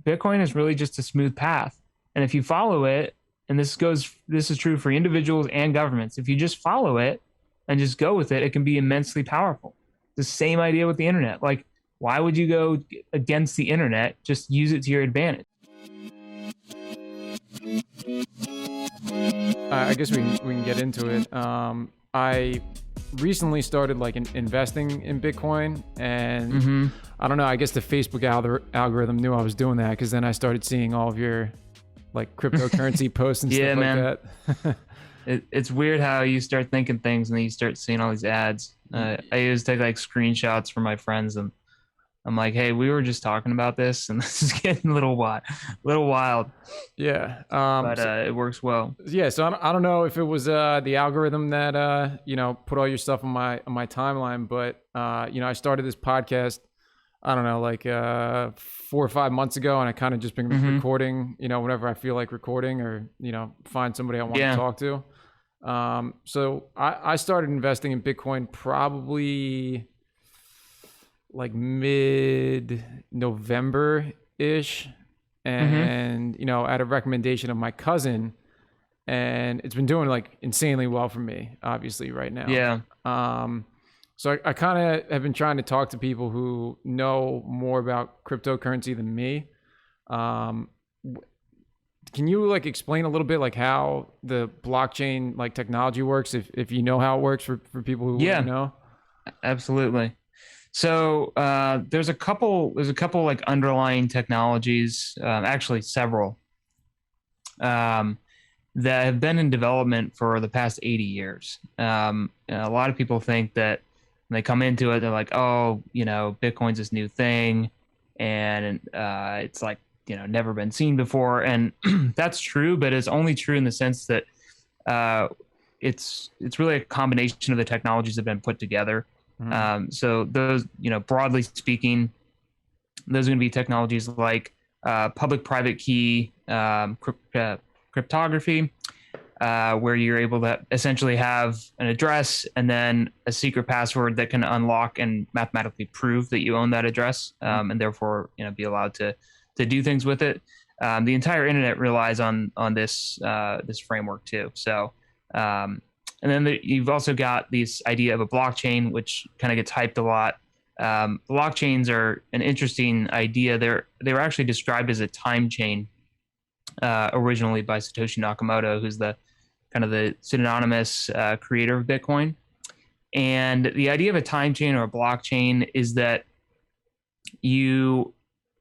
Bitcoin is really just a smooth path. And if you follow it, and this is true for individuals and governments, if you just follow it and just go with it, it can be immensely powerful. The same idea with the internet. Like, why would you go against the internet? Just use it to your advantage. I guess we can get into it. I recently started like investing in Bitcoin, and I don't know. I guess the Facebook algorithm knew I was doing that, because then I started seeing all of your like cryptocurrency posts and Yeah, stuff man. like that. It's weird how you start thinking things and then you start seeing all these ads. I always take like screenshots for my friends, and I'm like, hey, we were just talking about this, and this is getting a little wild, Yeah. but it works well. Yeah. So I don't know if it was the algorithm that put all your stuff on my timeline, but I started this podcast. I don't know, like 4 or 5 months ago, and I kind of just been recording, whenever I feel like recording, or find somebody I want to talk to. So I started investing in Bitcoin probably like mid-November ish, and at a recommendation of my cousin, and it's been doing like insanely well for me, obviously, right now. Yeah. So I kind of have been trying to talk to people who know more about cryptocurrency than me. Can you like explain a little bit like how the blockchain like technology works, if you know how it works for people who know? Absolutely. So there's a couple like underlying technologies, actually several, that have been in development for the past 80 years. A lot of people think that when they come into it, they're like, oh, Bitcoin's this new thing, and it's like, never been seen before. And that's true, but it's only true in the sense that it's really a combination of the technologies that have been put together. So those, broadly speaking, those are going to be technologies like public-private key cryptography, where you're able to essentially have an address and then a secret password that can unlock and mathematically prove that you own that address, and therefore, be allowed to do things with it. The entire internet relies on this framework too. So, and then you've also got this idea of a blockchain, which kind of gets hyped a lot. Blockchains are an interesting idea. They were actually described as a time chain originally by Satoshi Nakamoto, who's the synonymous creator of Bitcoin. And the idea of a time chain or a blockchain is that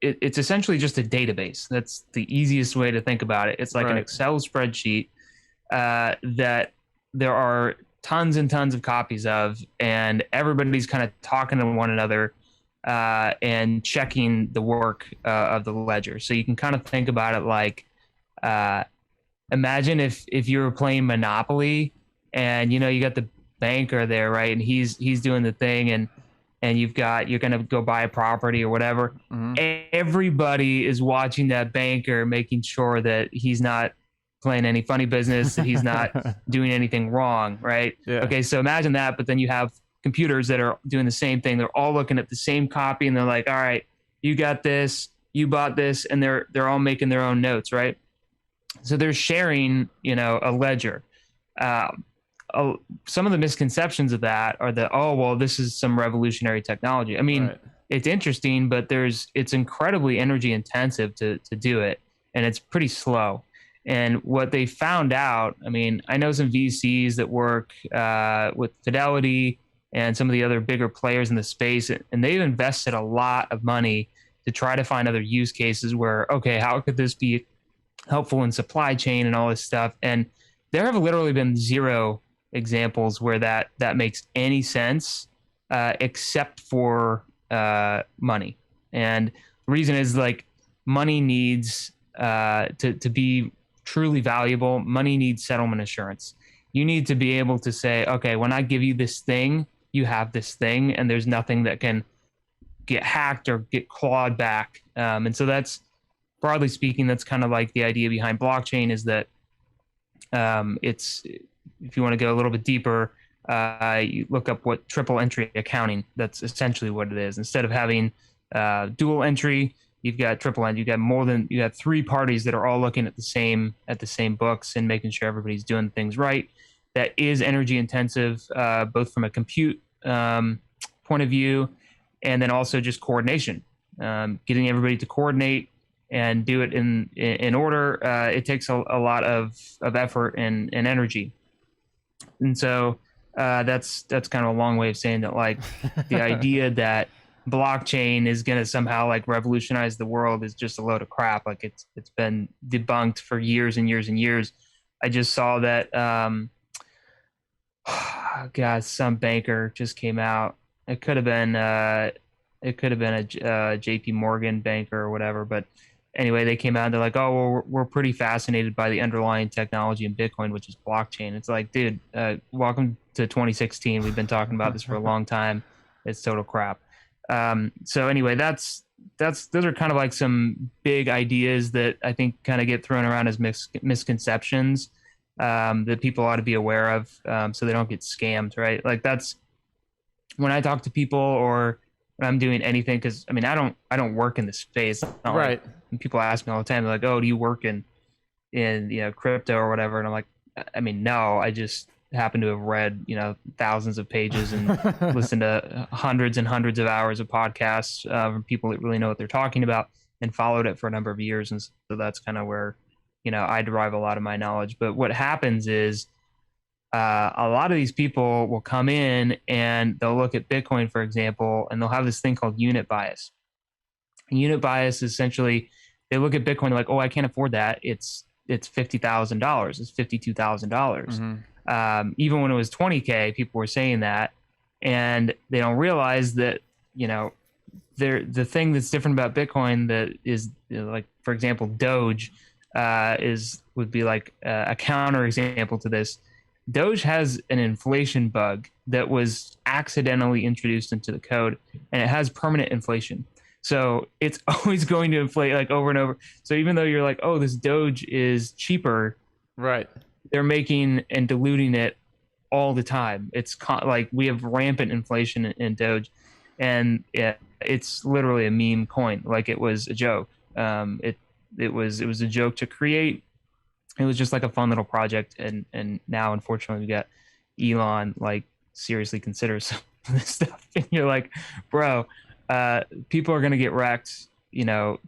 it's essentially just a database. That's the easiest way to think about it. It's like an Excel spreadsheet that there are tons and tons of copies of, and everybody's kind of talking to one another and checking the work of the ledger. So you can kind of think about it like, imagine if you were playing Monopoly, and you got the banker there, right? And he's doing the thing, and you're gonna go buy a property or whatever. Everybody is watching that banker, making sure that he's not playing any funny business, that he's not doing anything wrong, right? Yeah. Okay, so imagine that, but then you have computers that are doing the same thing. They're all looking at the same copy, and they're like, all right, you got this, you bought this, and they're all making their own notes, right? So they're sharing, a ledger. Some of the misconceptions of that are that, oh, well, this is some revolutionary technology. I mean, It's interesting, but it's incredibly energy intensive to do it, and it's pretty slow. And what they found out, I mean, I know some VCs that work with Fidelity and some of the other bigger players in the space, and they've invested a lot of money to try to find other use cases where, okay, how could this be helpful in supply chain and all this stuff? And there have literally been zero examples where that makes any sense, except for money. And the reason is, like, money needs to be truly valuable. Money needs settlement assurance. You need to be able to say, okay, when I give you this thing, you have this thing, and there's nothing that can get hacked or get clawed back. And so that's, broadly speaking, that's kind of like the idea behind blockchain, is that it's, if you want to go a little bit deeper, you look up what triple entry accounting, that's essentially what it is. Instead of having dual entry, you've got triple end, you got three parties that are all looking at the same books and making sure everybody's doing things right. That is energy intensive, both from a compute point of view, and then also just coordination, getting everybody to coordinate and do it in order. It takes a lot of effort and energy, and so that's kind of a long way of saying that, like, the idea that blockchain is going to somehow like revolutionize the world is just a load of crap. Like, it's been debunked for years and years and years. I just saw that God, some banker just came out. It could have been a JP Morgan banker or whatever, but anyway, they came out and they're like, oh, well, we're pretty fascinated by the underlying technology in Bitcoin, which is blockchain. It's like, dude, welcome to 2016. We've been talking about this for a long time. It's total crap. So anyway, those are kind of like some big ideas that I think kind of get thrown around as misconceptions that people ought to be aware of, so they don't get scammed, right? Like, that's when I talk to people or when I'm doing anything, because I mean, I don't work in the space, right? Like, people ask me all the time, they're like, oh, do you work in crypto or whatever? And I'm like, I mean, no, I just happen to have read thousands of pages and listened to hundreds and hundreds of hours of podcasts from people that really know what they're talking about, and followed it for a number of years. And so that's kind of where I derive a lot of my knowledge. But what happens is a lot of these people will come in and they'll look at Bitcoin, for example, and they'll have this thing called unit bias. And unit bias is essentially, they look at Bitcoin like, oh, I can't afford that. It's $50,000. It's $52,000. Even when it was 20K, people were saying that, and they don't realize that the thing that's different about Bitcoin that is, like, for example, Doge would be like a counter example to this. Doge has an inflation bug that was accidentally introduced into the code, and it has permanent inflation. So it's always going to inflate, like, over and over. So even though you're like, oh, this Doge is cheaper, right, they're making and diluting it all the time. It's like we have rampant inflation in Doge, and it's literally a meme coin. Like, it was a joke. It was a joke to create. It was just like a fun little project, and now, unfortunately, we got Elon like seriously considers some of this stuff, and you're like, bro, people are gonna get wrecked,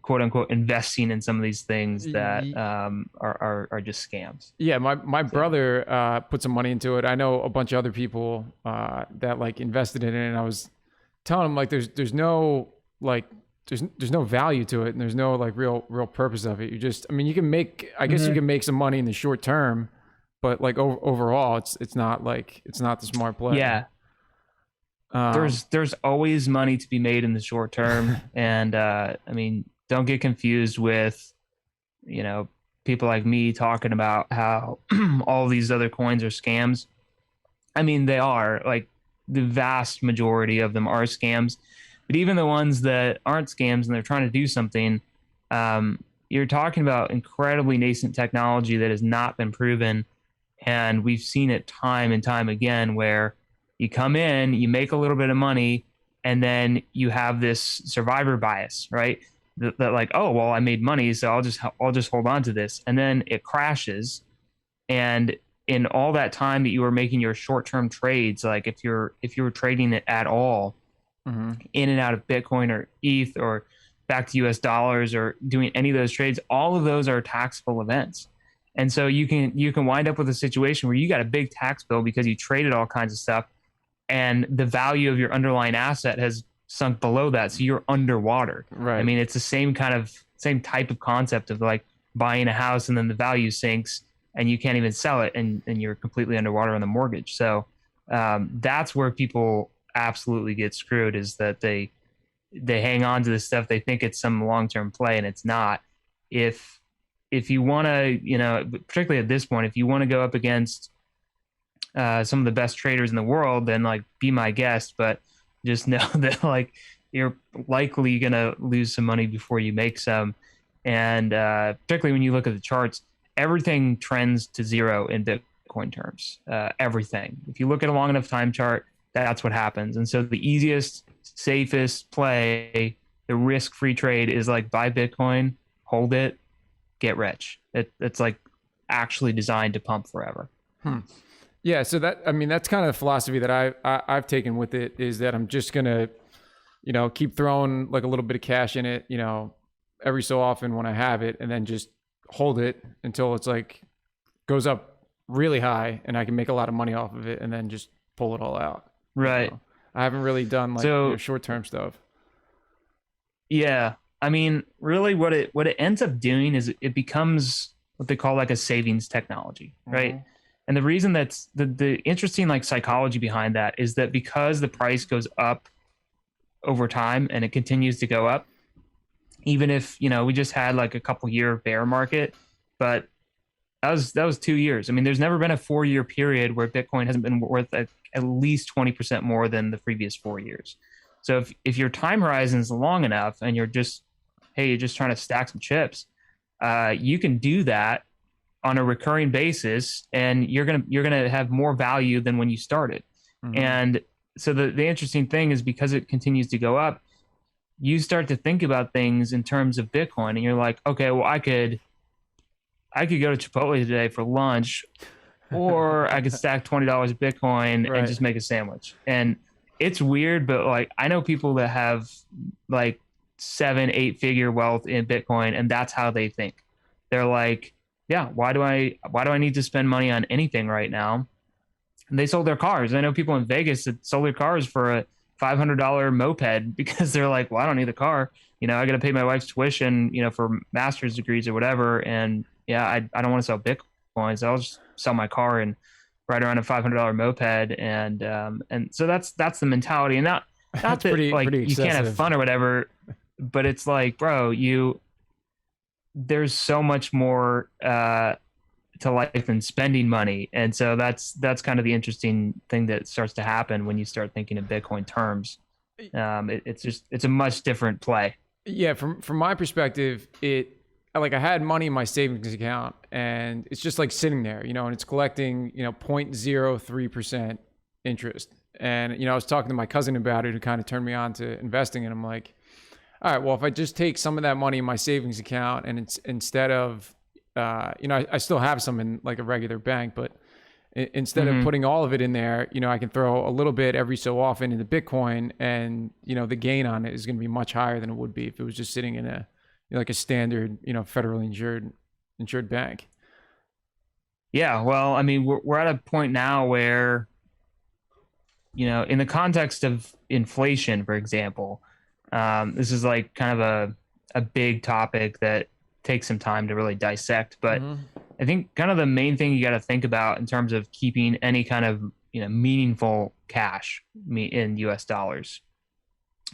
quote unquote, investing in some of these things that are just scams. Yeah, my brother put some money into it. I know a bunch of other people that like invested in it, and I was telling him, like, there's no like there's no value to it, and there's no like real purpose of it. I mean, you can make, I guess you can make some money in the short term, but like overall, it's not the smart play. Yeah. There's always money to be made in the short term. And I mean, don't get confused with, people like me talking about how all these other coins are scams. I mean, they are. Like, the vast majority of them are scams. But even the ones that aren't scams and they're trying to do something, you're talking about incredibly nascent technology that has not been proven. And we've seen it time and time again, where you come in, you make a little bit of money, and then you have this survivor bias, right? That like, oh, well, I made money, so I'll just hold on to this. And then it crashes. And in all that time that you were making your short-term trades, like if you were trading it at all, in and out of Bitcoin or ETH or back to US dollars, or doing any of those trades, all of those are taxable events. And so you can wind up with a situation where you got a big tax bill because you traded all kinds of stuff, and the value of your underlying asset has sunk below that. So you're underwater. Right. I mean, it's the same type of concept of like buying a house and then the value sinks and you can't even sell it, and you're completely underwater on the mortgage. So that's where people absolutely get screwed, is that they hang on to this stuff. They think it's some long-term play, and it's not. If you want to, particularly at this point, if you want to go up against some of the best traders in the world, then like be my guest, but just know that like you're likely going to lose some money before you make some. And particularly when you look at the charts, everything trends to zero in Bitcoin terms. Everything. If you look at a long enough time chart, that's what happens. And so the easiest, safest play the risk-free trade is like buy Bitcoin, hold it, get rich. It's like actually designed to pump forever. Yeah, so that's kind of the philosophy that I've taken with it, is that I'm just gonna, keep throwing like a little bit of cash in it, every so often when I have it, and then just hold it until it's like goes up really high and I can make a lot of money off of it, and then just pull it all out. Right. I haven't really done like short-term stuff. Yeah. I mean, really what it ends up doing is it becomes what they call like a savings technology, right? Mm-hmm. And the reason that's the interesting like psychology behind that is that because the price goes up over time and it continues to go up, even if, we just had like a couple year bear market, but that was 2 years. I mean, there's never been a 4-year period where Bitcoin hasn't been worth at least 20% more than the previous 4 years. So if your time horizon is long enough and you're just trying to stack some chips, you can do that on a recurring basis, and you're gonna have more value than when you started. Mm-hmm. And so the interesting thing is, because it continues to go up, you start to think about things in terms of Bitcoin, and you're like, okay, well, I could go to Chipotle today for lunch, or I could stack $20 of Bitcoin and just make a sandwich. And it's weird, but like I know people that have like 7-8 figure wealth in Bitcoin, and that's how they think. They're like, yeah, why do I need to spend money on anything right now? And they sold their cars. I know people in Vegas that sold their cars for a $500 moped because they're like, well, I don't need the car. I got to pay my wife's tuition, for master's degrees or whatever. And yeah, I don't want to sell Bitcoin, so I'll just sell my car and ride around a $500 moped. And so that's the mentality. And not that pretty, like pretty you can't have fun or whatever, but it's like, bro, there's so much more to life than spending money. And so that's kind of the interesting thing that starts to happen when you start thinking in Bitcoin terms. It's a much different play. Yeah, from my perspective, I had money in my savings account, and it's just like sitting there, and it's collecting 0.03% interest. And I was talking to my cousin about it, who kind of turned me on to investing, and I'm like, all right, well, if I just take some of that money in my savings account, and it's instead of I still have some in like a regular bank, but instead of putting all of it in there, I can throw a little bit every so often into Bitcoin, and the gain on it is going to be much higher than it would be if it was just sitting in a like a standard federally insured bank. Yeah, well, I mean, we're at a point now where in the context of inflation, for example, this is like kind of a big topic that takes some time to really dissect, but I think kind of the main thing you got to think about in terms of keeping any kind of meaningful cash in US dollars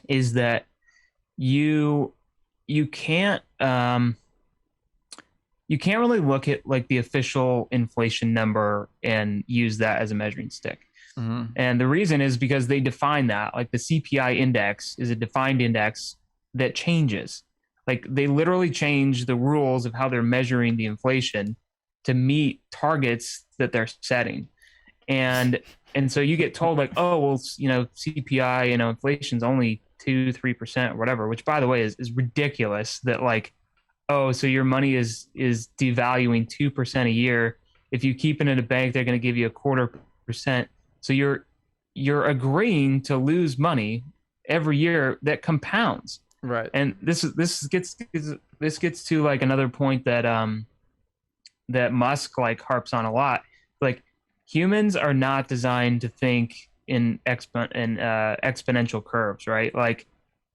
is that you can't really look at like the official inflation number and use that as a measuring stick. And the reason is because they define that, like the CPI index is a defined index that changes. Like they literally change the rules of how they're measuring the inflation to meet targets that they're setting. And so you get told like, oh, well, CPI, inflation's only 2-3% or whatever, which by the way is ridiculous, that like, oh, so your money is devaluing 2% a year. If you keep it in a bank, they're going to give you 0.25%. So you're agreeing to lose money every year that compounds. Right. And this gets to like another point that that Musk like harps on a lot. Like humans are not designed to think in exponential curves, right? Like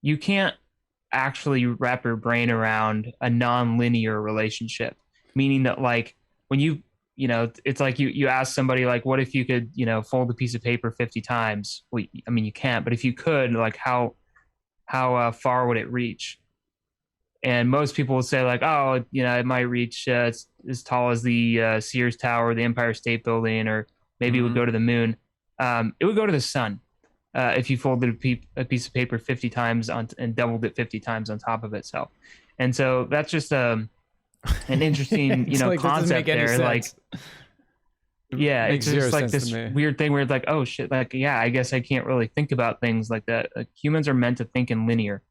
you can't actually wrap your brain around a non-linear relationship, meaning that like when it's like you ask somebody like, what if you could fold a piece of paper 50 times? Well, I mean, you can't, but if you could, like how far would it reach? And most people will say like, oh, it might reach as tall as the Sears Tower, the Empire State Building, or maybe it would go to the moon. It would go to the sun if you folded a piece of paper 50 times and doubled it 50 times on top of itself. And so that's just an interesting like, concept there. Like, yeah, it's just like this weird thing where it's like, oh shit, like, yeah, I guess I can't really think about things like that. Like humans are meant to think in linear.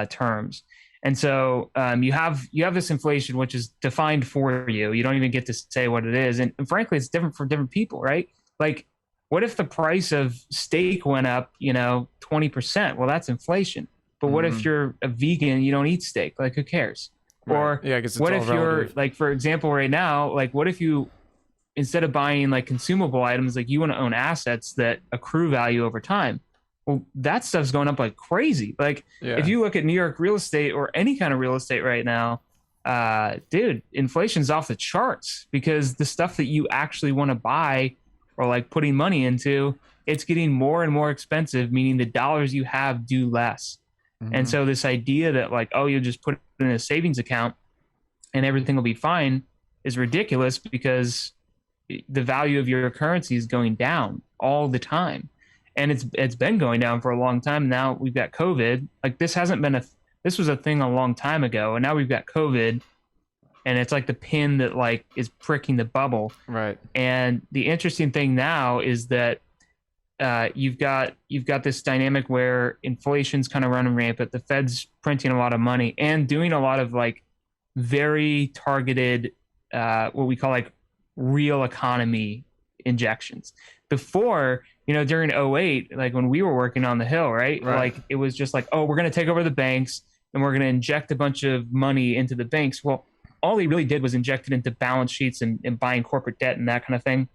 terms. And so you have this inflation, which is defined for you. You don't even get to say what it is. And frankly, it's different for different people, right? Like, what if the price of steak went up, 20%? Well, that's inflation. But what if you're a vegan and you don't eat steak? Like, who cares? Right. Or yeah, I guess it's what all if relative. you're, like, for example, right now, like, what if you, instead of buying like consumable items, like you want to own assets that accrue value over time? Well, that stuff's going up like crazy. Like, if you look at New York real estate or any kind of real estate right now, dude, inflation's off the charts because the stuff that you actually want to buy or like putting money into, it's getting more and more expensive, meaning the dollars you have do less. And so this idea that like, oh, you just put it in a savings account and everything will be fine is ridiculous because the value of your currency is going down all the time. And it's been going down for a long time. Now we've got COVID. Like, this was a thing a long time ago, and now we've got COVID, and it's like the pin that like is pricking the bubble. Right. And the interesting thing now is that you've got this dynamic where inflation's kind of running rampant. The Fed's printing a lot of money and doing a lot of like very targeted what we call like real economy injections. Before, during 2008, like when we were working on the Hill, right? Like, it was just like, oh, we're going to take over the banks and we're going to inject a bunch of money into the banks. Well, all he really did was inject it into balance sheets and buying corporate debt and that kind of thing.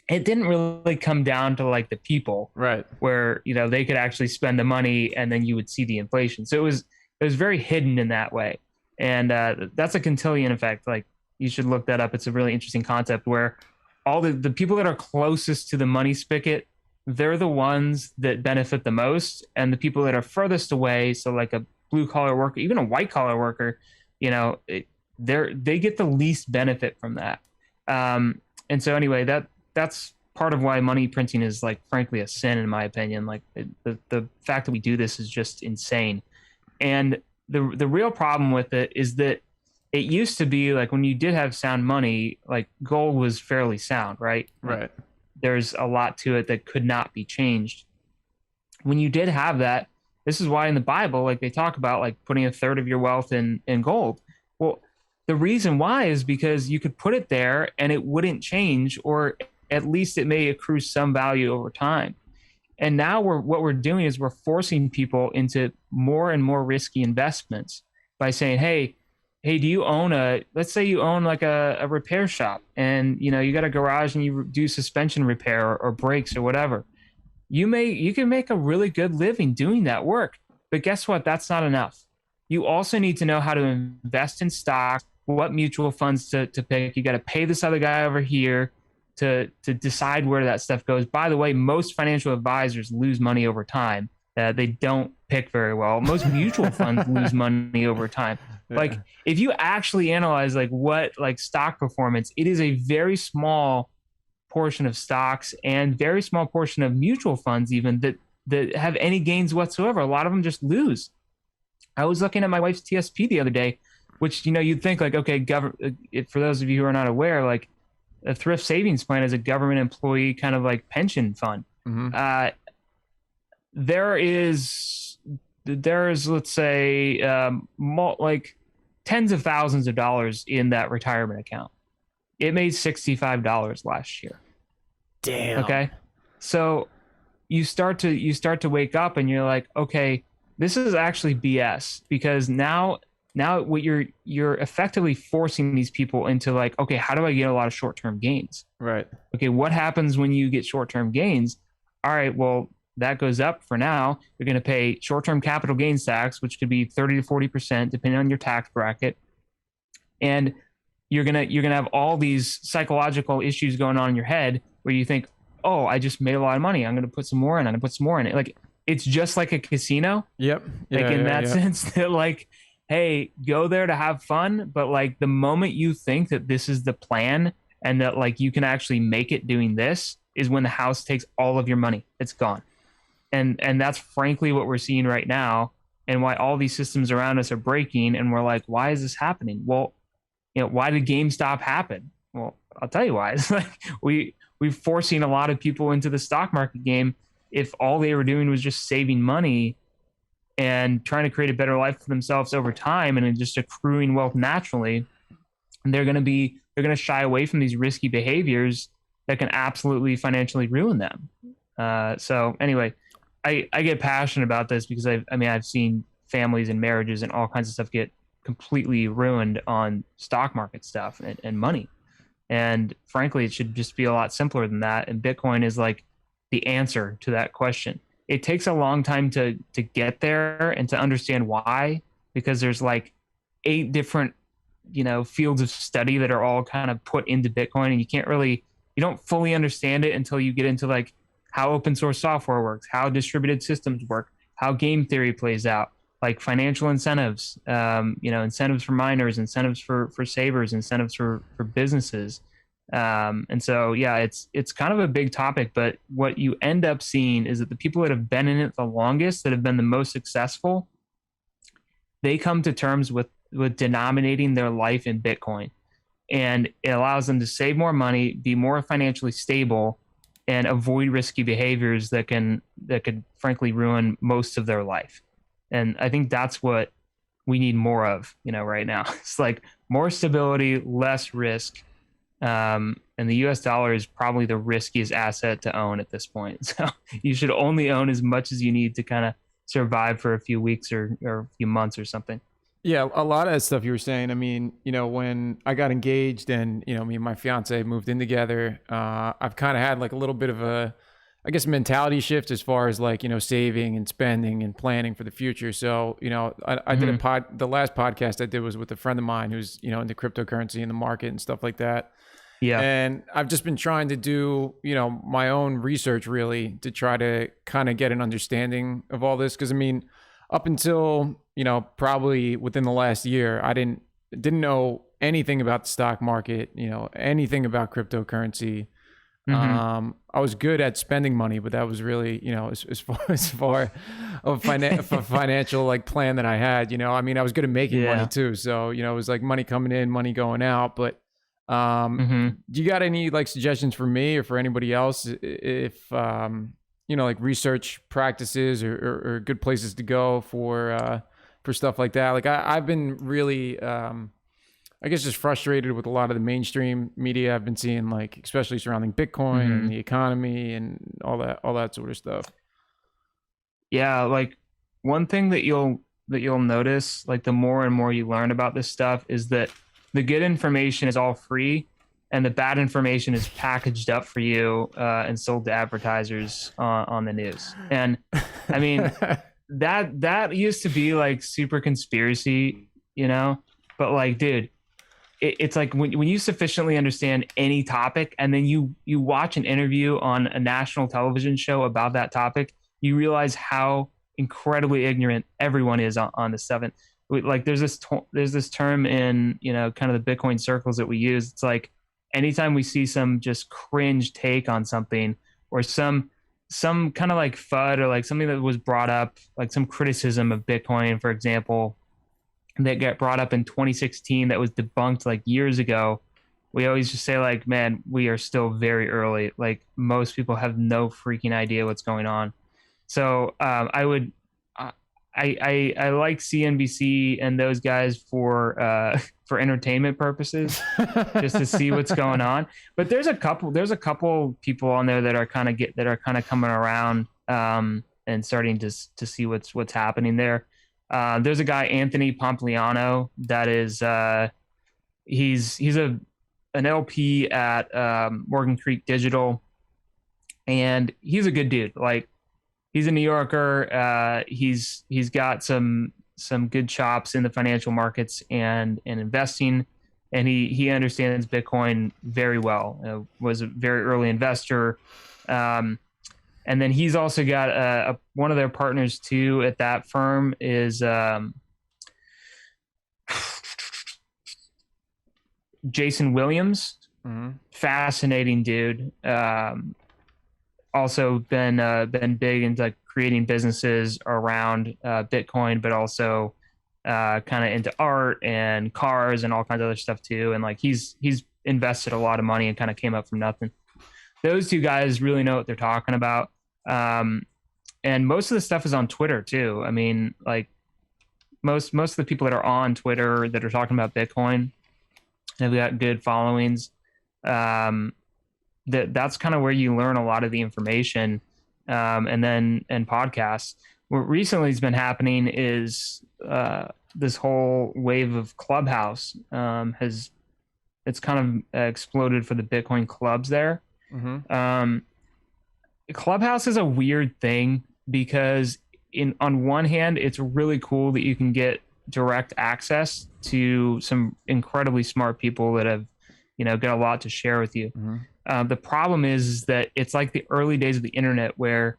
It didn't really come down to like the people, right? Where, they could actually spend the money and then you would see the inflation. So it was very hidden in that way. And that's a Cantillon effect. Like, you should look that up. It's a really interesting concept where all the people that are closest to the money spigot, they're the ones that benefit the most. And the people that are furthest away, so like a blue collar worker, even a white collar worker, they get the least benefit from that. And so anyway, that's part of why money printing is like, frankly, a sin in my opinion. Like, the fact that we do this is just insane. And the real problem with it is that it used to be like when you did have sound money, like gold was fairly sound, right? Right. There's a lot to it that could not be changed. When you did have that, this is why in the Bible, like they talk about like putting a third of your wealth in gold. Well, the reason why is because you could put it there and it wouldn't change, or at least it may accrue some value over time. And now what we're doing is we're forcing people into more and more risky investments by saying, hey, do you own let's say you own like a repair shop and, you got a garage and you do suspension repair or brakes or whatever. You can make a really good living doing that work. But guess what? That's not enough. You also need to know how to invest in stock, what mutual funds to pick. You got to pay this other guy over here to decide where that stuff goes. By the way, most financial advisors lose money over time. They don't pick very well. Most mutual funds lose money over time. Yeah. Like, if you actually analyze like what like stock performance, it is a very small portion of stocks and very small portion of mutual funds even that have any gains whatsoever. A lot of them just lose. I was looking at my wife's TSP the other day, which, you'd think like, okay, for those of you who are not aware, like a thrift savings plan is a government employee kind of like pension fund. Mm-hmm. There's let's say like tens of thousands of dollars in that retirement account. It made $65 last year. Damn. Okay. So you start to wake up and you're like, okay, this is actually BS, because now what you're effectively forcing these people into like, okay, how do I get a lot of short-term gains? Right. Okay. What happens when you get short-term gains? All right, well, that goes up for now. You're going to pay short-term capital gains tax, which could be 30 to 40%, depending on your tax bracket. And you're going to have all these psychological issues going on in your head where you think, oh, I just made a lot of money. I'm going to put some more in. I'm going to put some more in it. Like, it's just like a casino. Yep. Yeah, like in that sense that like, hey, go there to have fun. But like the moment you think that this is the plan and that like you can actually make it doing this is when the house takes all of your money. It's gone. And that's frankly what we're seeing right now, and why all these systems around us are breaking. And we're like, why is this happening? Well, why did GameStop happen? Well, I'll tell you why. It's like we're forcing a lot of people into the stock market game. If all they were doing was just saving money, and trying to create a better life for themselves over time and just accruing wealth naturally, they're going to shy away from these risky behaviors that can absolutely financially ruin them. So anyway, I get passionate about this because I've seen families and marriages and all kinds of stuff get completely ruined on stock market stuff and money. And frankly, it should just be a lot simpler than that. And Bitcoin is like the answer to that question. It takes a long time to get there and to understand why, because there's like 8 different, fields of study that are all kind of put into Bitcoin, and you don't fully understand it until you get into like how open source software works, how distributed systems work, how game theory plays out, like financial incentives, incentives for miners, incentives for savers, incentives for businesses. And so, yeah, it's kind of a big topic, but what you end up seeing is that the people that have been in it the longest, that have been the most successful, they come to terms with denominating their life in Bitcoin. And it allows them to save more money, be more financially stable, and avoid risky behaviors that could frankly ruin most of their life. And I think that's what we need more of, right now. It's like more stability, less risk. And the US dollar is probably the riskiest asset to own at this point. So you should only own as much as you need to kind of survive for a few weeks or a few months or something. Yeah, a lot of that stuff you were saying. I mean, when I got engaged and, me and my fiance moved in together, I've kind of had like a little bit of a, I guess, mentality shift as far as like, saving and spending and planning for the future. So, I did the last podcast I did was with a friend of mine who's, into cryptocurrency and the market and stuff like that. Yeah. And I've just been trying to do, my own research really to try to kind of get an understanding of all this. Cause I mean, up until, probably within the last year, I didn't know anything about the stock market, anything about cryptocurrency. Mm-hmm. I was good at spending money, but that was really, as far of a financial like plan that I had, I mean, I was good at making money too. So, it was like money coming in, money going out. But do you got any like suggestions for me or for anybody else if, like research practices or good places to go for stuff like that? Like I've been really, I guess just frustrated with a lot of the mainstream media I've been seeing, like especially surrounding Bitcoin and the economy and all that sort of stuff. Yeah, like one thing that you'll notice, like the more and more you learn about this stuff, is that the good information is all free, and the bad information is packaged up for you and sold to advertisers on the news. And I mean, that used to be like super conspiracy, but like, dude, it's like when you sufficiently understand any topic and then you watch an interview on a national television show about that topic, you realize how incredibly ignorant everyone is on this stuff. And like there's this term in, kind of the Bitcoin circles that we use. It's like anytime we see some just cringe take on something or some kind of like FUD or like something that was brought up, like some criticism of Bitcoin, for example, that got brought up in 2016 that was debunked like years ago, we always just say like, man, we are still very early. Like most people have no freaking idea what's going on. So I like CNBC and those guys for entertainment purposes, just to see what's going on. But there's a couple people on there that are kind of coming around and starting to see what's happening there. There's a guy, Anthony Pompliano, that is he's an LP at Morgan Creek Digital, and he's a good dude. Like he's a New Yorker. He's got some good chops in the financial markets and investing, and he understands Bitcoin very well. Was a very early investor. And then he's also got one of their partners too at that firm is Jason Williams. Mm-hmm. Fascinating dude. Also been big into like creating businesses around Bitcoin, but also kind of into art and cars and all kinds of other stuff too. And like he's invested a lot of money and kind of came up from nothing. Those two guys really know what they're talking about. and most of the stuff is on Twitter too. I mean, like most of the people that are on Twitter that are talking about Bitcoin have got good followings. That's kind of where you learn a lot of the information. And podcasts. What recently has been happening is this whole wave of Clubhouse it's kind of exploded for the Bitcoin clubs there. Mm-hmm. Clubhouse is a weird thing because on one hand, it's really cool that you can get direct access to some incredibly smart people that have, got a lot to share with you. Mm-hmm. The problem is that it's like the early days of the internet where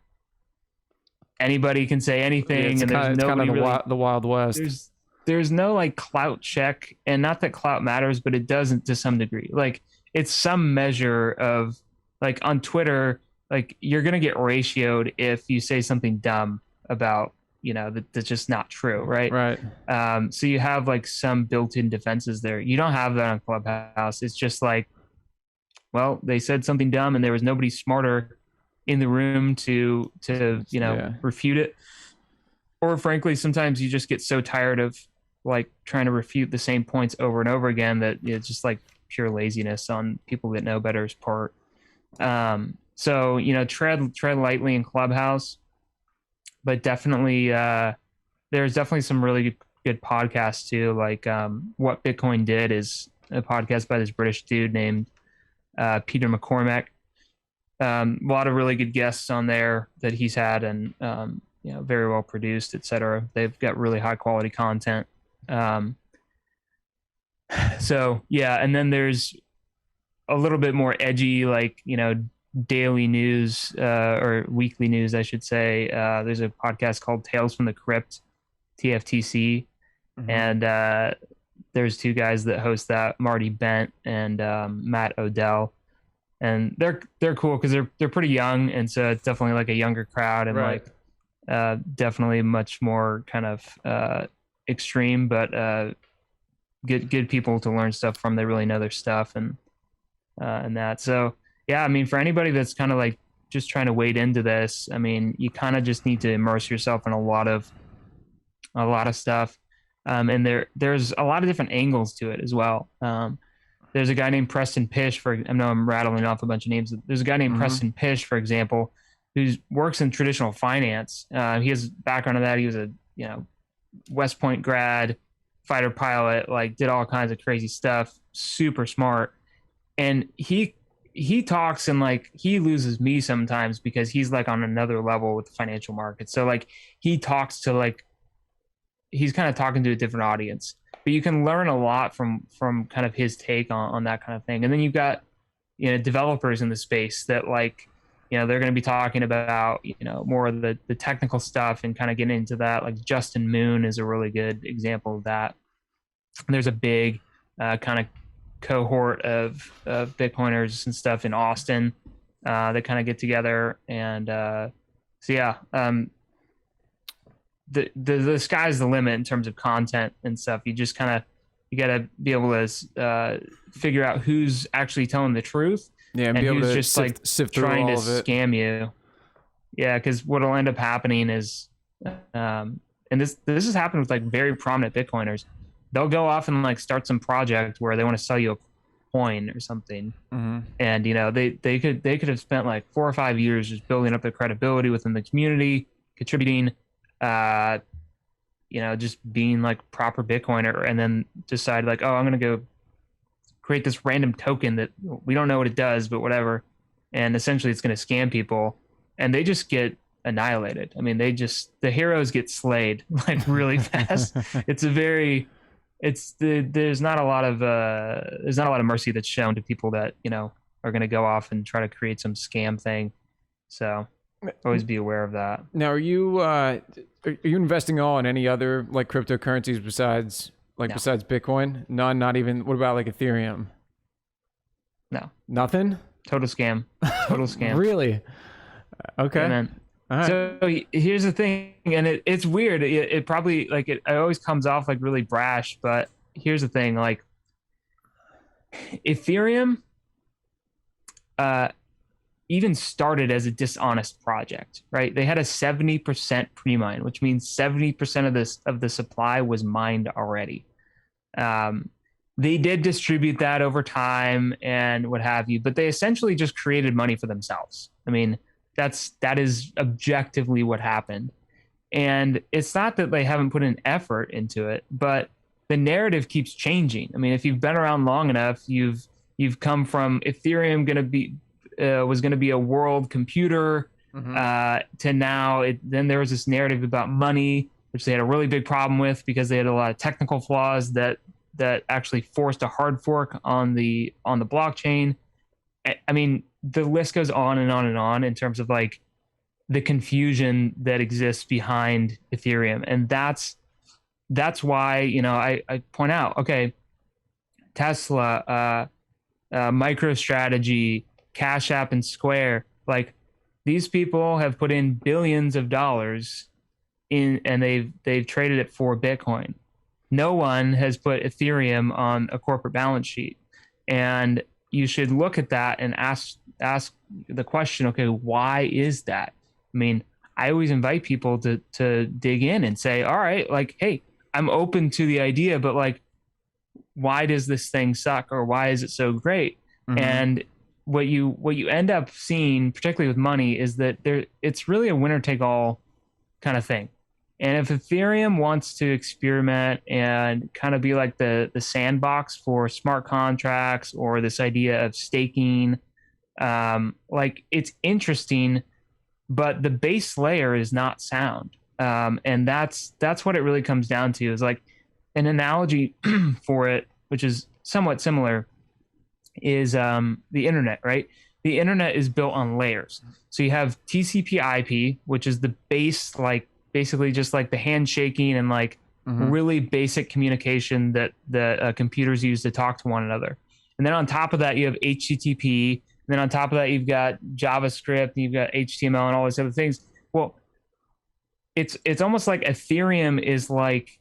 anybody can say anything, and there's nobody really, the Wild West. There's no like clout check, and not that clout matters, but it doesn't to some degree. Like it's some measure of like on Twitter, like you're gonna get ratioed if you say something dumb about that's just not true, right? Right. So you have like some built-in defenses there. You don't have that on Clubhouse. It's just like, well, they said something dumb, and there was nobody smarter in the room to refute it. Or frankly, sometimes you just get so tired of like trying to refute the same points over and over again that it's just like pure laziness on people that know better's part. So tread lightly in Clubhouse, but definitely there's definitely some really good podcasts too. Like What Bitcoin Did is a podcast by this British dude named Peter McCormack. A lot of really good guests on there that he's had, and very well produced, etc. They've got really high quality content. So yeah, and then there's a little bit more edgy, like daily news or weekly news, I should say. There's a podcast called Tales from the Crypt, TFTC, mm-hmm. and there's two guys that host that, Marty Bent and Matt Odell. And they're cool because they're pretty young, and so it's definitely like a younger crowd, and right. Like definitely much more kind of extreme, but good people to learn stuff from. They really know their stuff, and that. So yeah, I mean, for anybody that's kind of like just trying to wade into this, I mean, you kind of just need to immerse yourself in a lot of stuff, and there's a lot of different angles to it as well. There's a guy named Preston Pish, I know I'm rattling off a bunch of names. There's a guy named mm-hmm. Preston Pish, for example, who works in traditional finance. He has background in that. He was a West Point grad, fighter pilot, like did all kinds of crazy stuff, super smart. And he talks, and like he loses me sometimes because he's like on another level with the financial markets. So like he talks to like, he's kind of talking to a different audience. But you can learn a lot from kind of his take on that kind of thing. And then you've got, developers in the space that like, they're going to be talking about, more of the technical stuff and kind of getting into that. Like Justin Moon is a really good example of that. And there's a big kind of cohort of Bitcoiners and stuff in Austin that kind of get together. And so, yeah, the sky's the limit in terms of content and stuff. You just kind of, you got to be able to figure out who's actually telling the truth, and be able to just sift through trying all to of it. Scam you. Yeah, because what'll end up happening is, and this has happened with like very prominent Bitcoiners. They'll go off and like start some project where they want to sell you a coin or something, mm-hmm. and they could have spent like 4 or 5 years just building up their credibility within the community, contributing. Just being like proper Bitcoiner, and then decide like, oh, I'm going to go create this random token that we don't know what it does, but whatever. And essentially it's going to scam people, and they just get annihilated. I mean, the heroes get slayed like really fast. There's not a lot of mercy that's shown to people that, are going to go off and try to create some scam thing. So always be aware of that. Now, are you investing all in any other like cryptocurrencies besides Bitcoin? None, not even. What about like Ethereum? No, nothing. Total scam. Really? Okay. And then, right. So here's the thing, and it's weird. It probably like it always comes off like really brash, but here's the thing, like Ethereum. even started as a dishonest project, right? They had a 70% pre-mine, which means 70% of the supply was mined already. They did distribute that over time and what have you, but they essentially just created money for themselves. I mean, that is objectively what happened. And it's not that they haven't put an effort into it, but the narrative keeps changing. I mean, if you've been around long enough, you've come from Ethereum was going to be a world computer to now. Then there was this narrative about money, which they had a really big problem with because they had a lot of technical flaws that actually forced a hard fork on the blockchain. I mean, the list goes on and on and on in terms of like the confusion that exists behind Ethereum. And that's why, I point out, okay, Tesla, MicroStrategy, Cash App, and Square, like these people have put in billions of dollars in, and they've traded it for Bitcoin. No one has put Ethereum on a corporate balance sheet. And you should look at that and ask the question, okay, why is that? I mean, I always invite people to dig in and say, all right, like, hey, I'm open to the idea, but like, why does this thing suck, or why is it so great? And what you end up seeing, particularly with money, is that it's really a winner take all kind of thing. And if Ethereum wants to experiment and kind of be like the sandbox for smart contracts or this idea of staking, like it's interesting, but the base layer is not sound. And that's what it really comes down to, is like an analogy for it, which is somewhat similar, is the internet, right? The internet is built on layers. So you have TCP/IP, which is the base, like basically just like the handshaking and like really basic communication that computers use to talk to one another. And then on top of that, you have HTTP. And then on top of that, you've got JavaScript, and you've got HTML and all these other things. Well, it's almost like Ethereum is like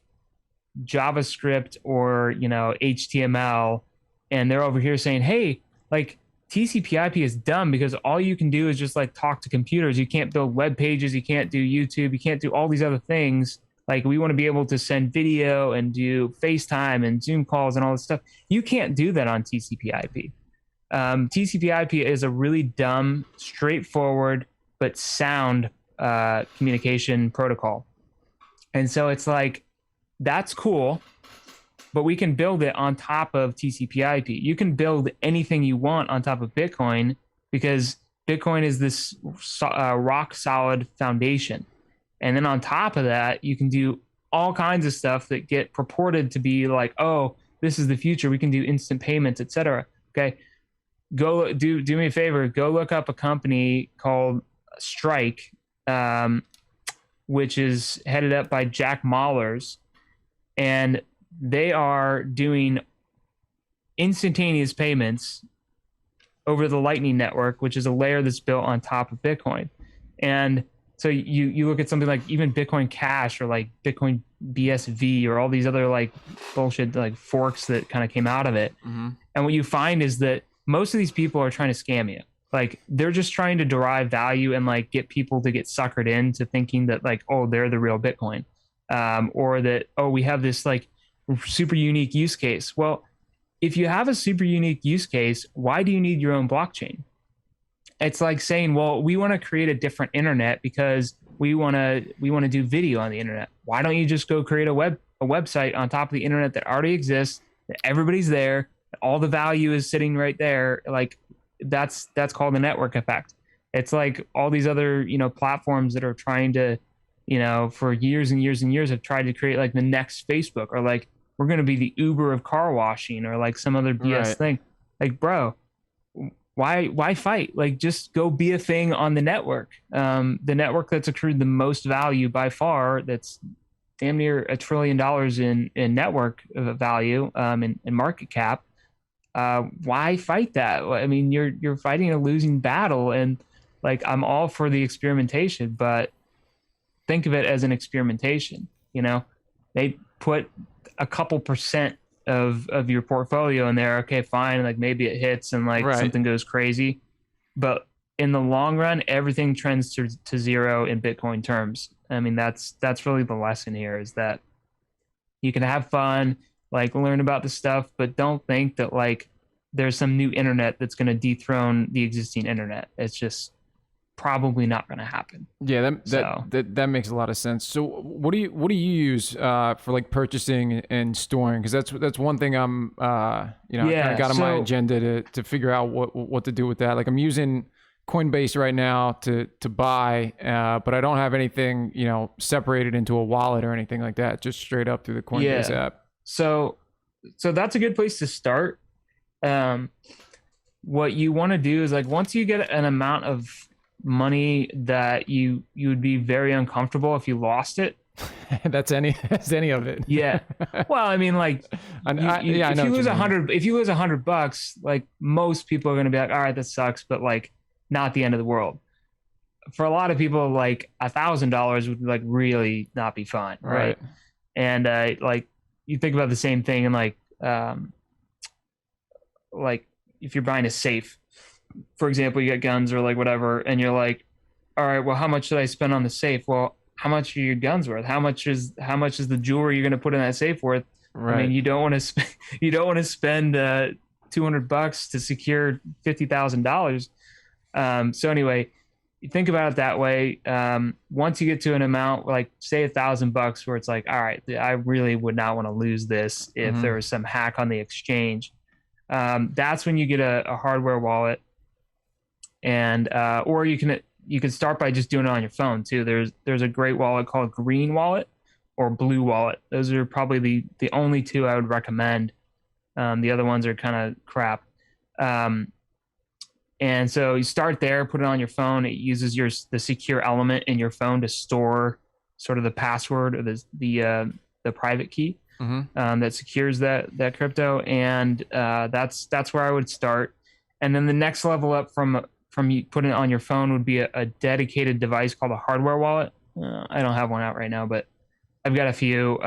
JavaScript or, HTML. And they're over here saying, hey, like TCP/IP is dumb because all you can do is just like talk to computers. You can't build web pages. You can't do YouTube. You can't do all these other things. Like we want to be able to send video and do FaceTime and Zoom calls and all this stuff. You can't do that on TCP/IP. TCP/IP is a really dumb, straightforward, but sound communication protocol. And so it's like, that's cool, but we can build it on top of TCP/IP. You can build anything you want on top of Bitcoin because Bitcoin is this rock solid foundation. And then on top of that, you can do all kinds of stuff that get purported to be like, oh, this is the future. We can do instant payments, etc. Okay. Go do me a favor. Go look up a company called Strike, which is headed up by Jack Mallers. And they are doing instantaneous payments over the Lightning Network, which is a layer that's built on top of Bitcoin. And so you look at something like even Bitcoin Cash or like Bitcoin BSV or all these other like bullshit like forks that kind of came out of it. And what you find is that most of these people are trying to scam you. Like they're just trying to derive value and like get people to get suckered into thinking that like, oh, they're the real Bitcoin. Or that, oh, we have this like super unique use case. Well, if you have a super unique use case, why do you need your own blockchain? It's like saying, well, we want to create a different internet because we want to do video on the internet. Why don't you just go create a website on top of the internet that already exists, that everybody's there, all the value is sitting right there? Like that's called the network effect. It's like all these other, platforms that are trying to, for years and years and years have tried to create like the next Facebook, or like we're going to be the Uber of car washing, or like some other BS thing. Like, bro, why fight? Like, just go be a thing on the network. The network that's accrued the most value by far, that's damn near $1 trillion in network value, in market cap. Why fight that? I mean, you're fighting a losing battle, and like, I'm all for the experimentation, but think of it as an experimentation. They put a couple percent of your portfolio in there. Okay, fine. Like maybe it hits and like something goes crazy, but in the long run, everything trends to zero in Bitcoin terms. I mean, that's really the lesson here, is that you can have fun, like learn about the stuff, but don't think that like there's some new internet that's going to dethrone the existing internet. It's just probably not going to happen. Yeah, that makes a lot of sense. So what do you use for like purchasing and storing? Because that's one thing I'm I kind of got on my agenda to figure out what to do with that. Like I'm using Coinbase right now to buy, but I don't have anything separated into a wallet or anything like that. Just straight up through the Coinbase app. So that's a good place to start. What you want to do is like once you get an amount of money that you would be very uncomfortable if you lost it. That's any of it. Yeah. Well, I mean, like, if you lose $100, like most people are going to be like, all right, that sucks, but like not the end of the world. For a lot of people, like $1,000 would like really not be fun. Right. And like you think about the same thing and like if you're buying a safe, for example, you get guns or like whatever, and you're like, all right, well, how much should I spend on the safe? Well, how much are your guns worth? How much is the jewelry you're going to put in that safe worth? Right. I mean, you don't want to spend $200 to secure $50,000. So anyway, you think about it that way. Once you get to an amount like say $1,000, where it's like, all right, I really would not want to lose this if there was some hack on the exchange. That's when you get a hardware wallet. And or you can start by just doing it on your phone too. There's a great wallet called Green Wallet or Blue Wallet. Those are probably the only two I would recommend. The other ones are kind of crap. And so you start there, put it on your phone. It uses the secure element in your phone to store sort of the password or the private key that secures that crypto. And that's where I would start. And then the next level up from you putting it on your phone would be a dedicated device called a hardware wallet. I don't have one out right now, but I've got a few.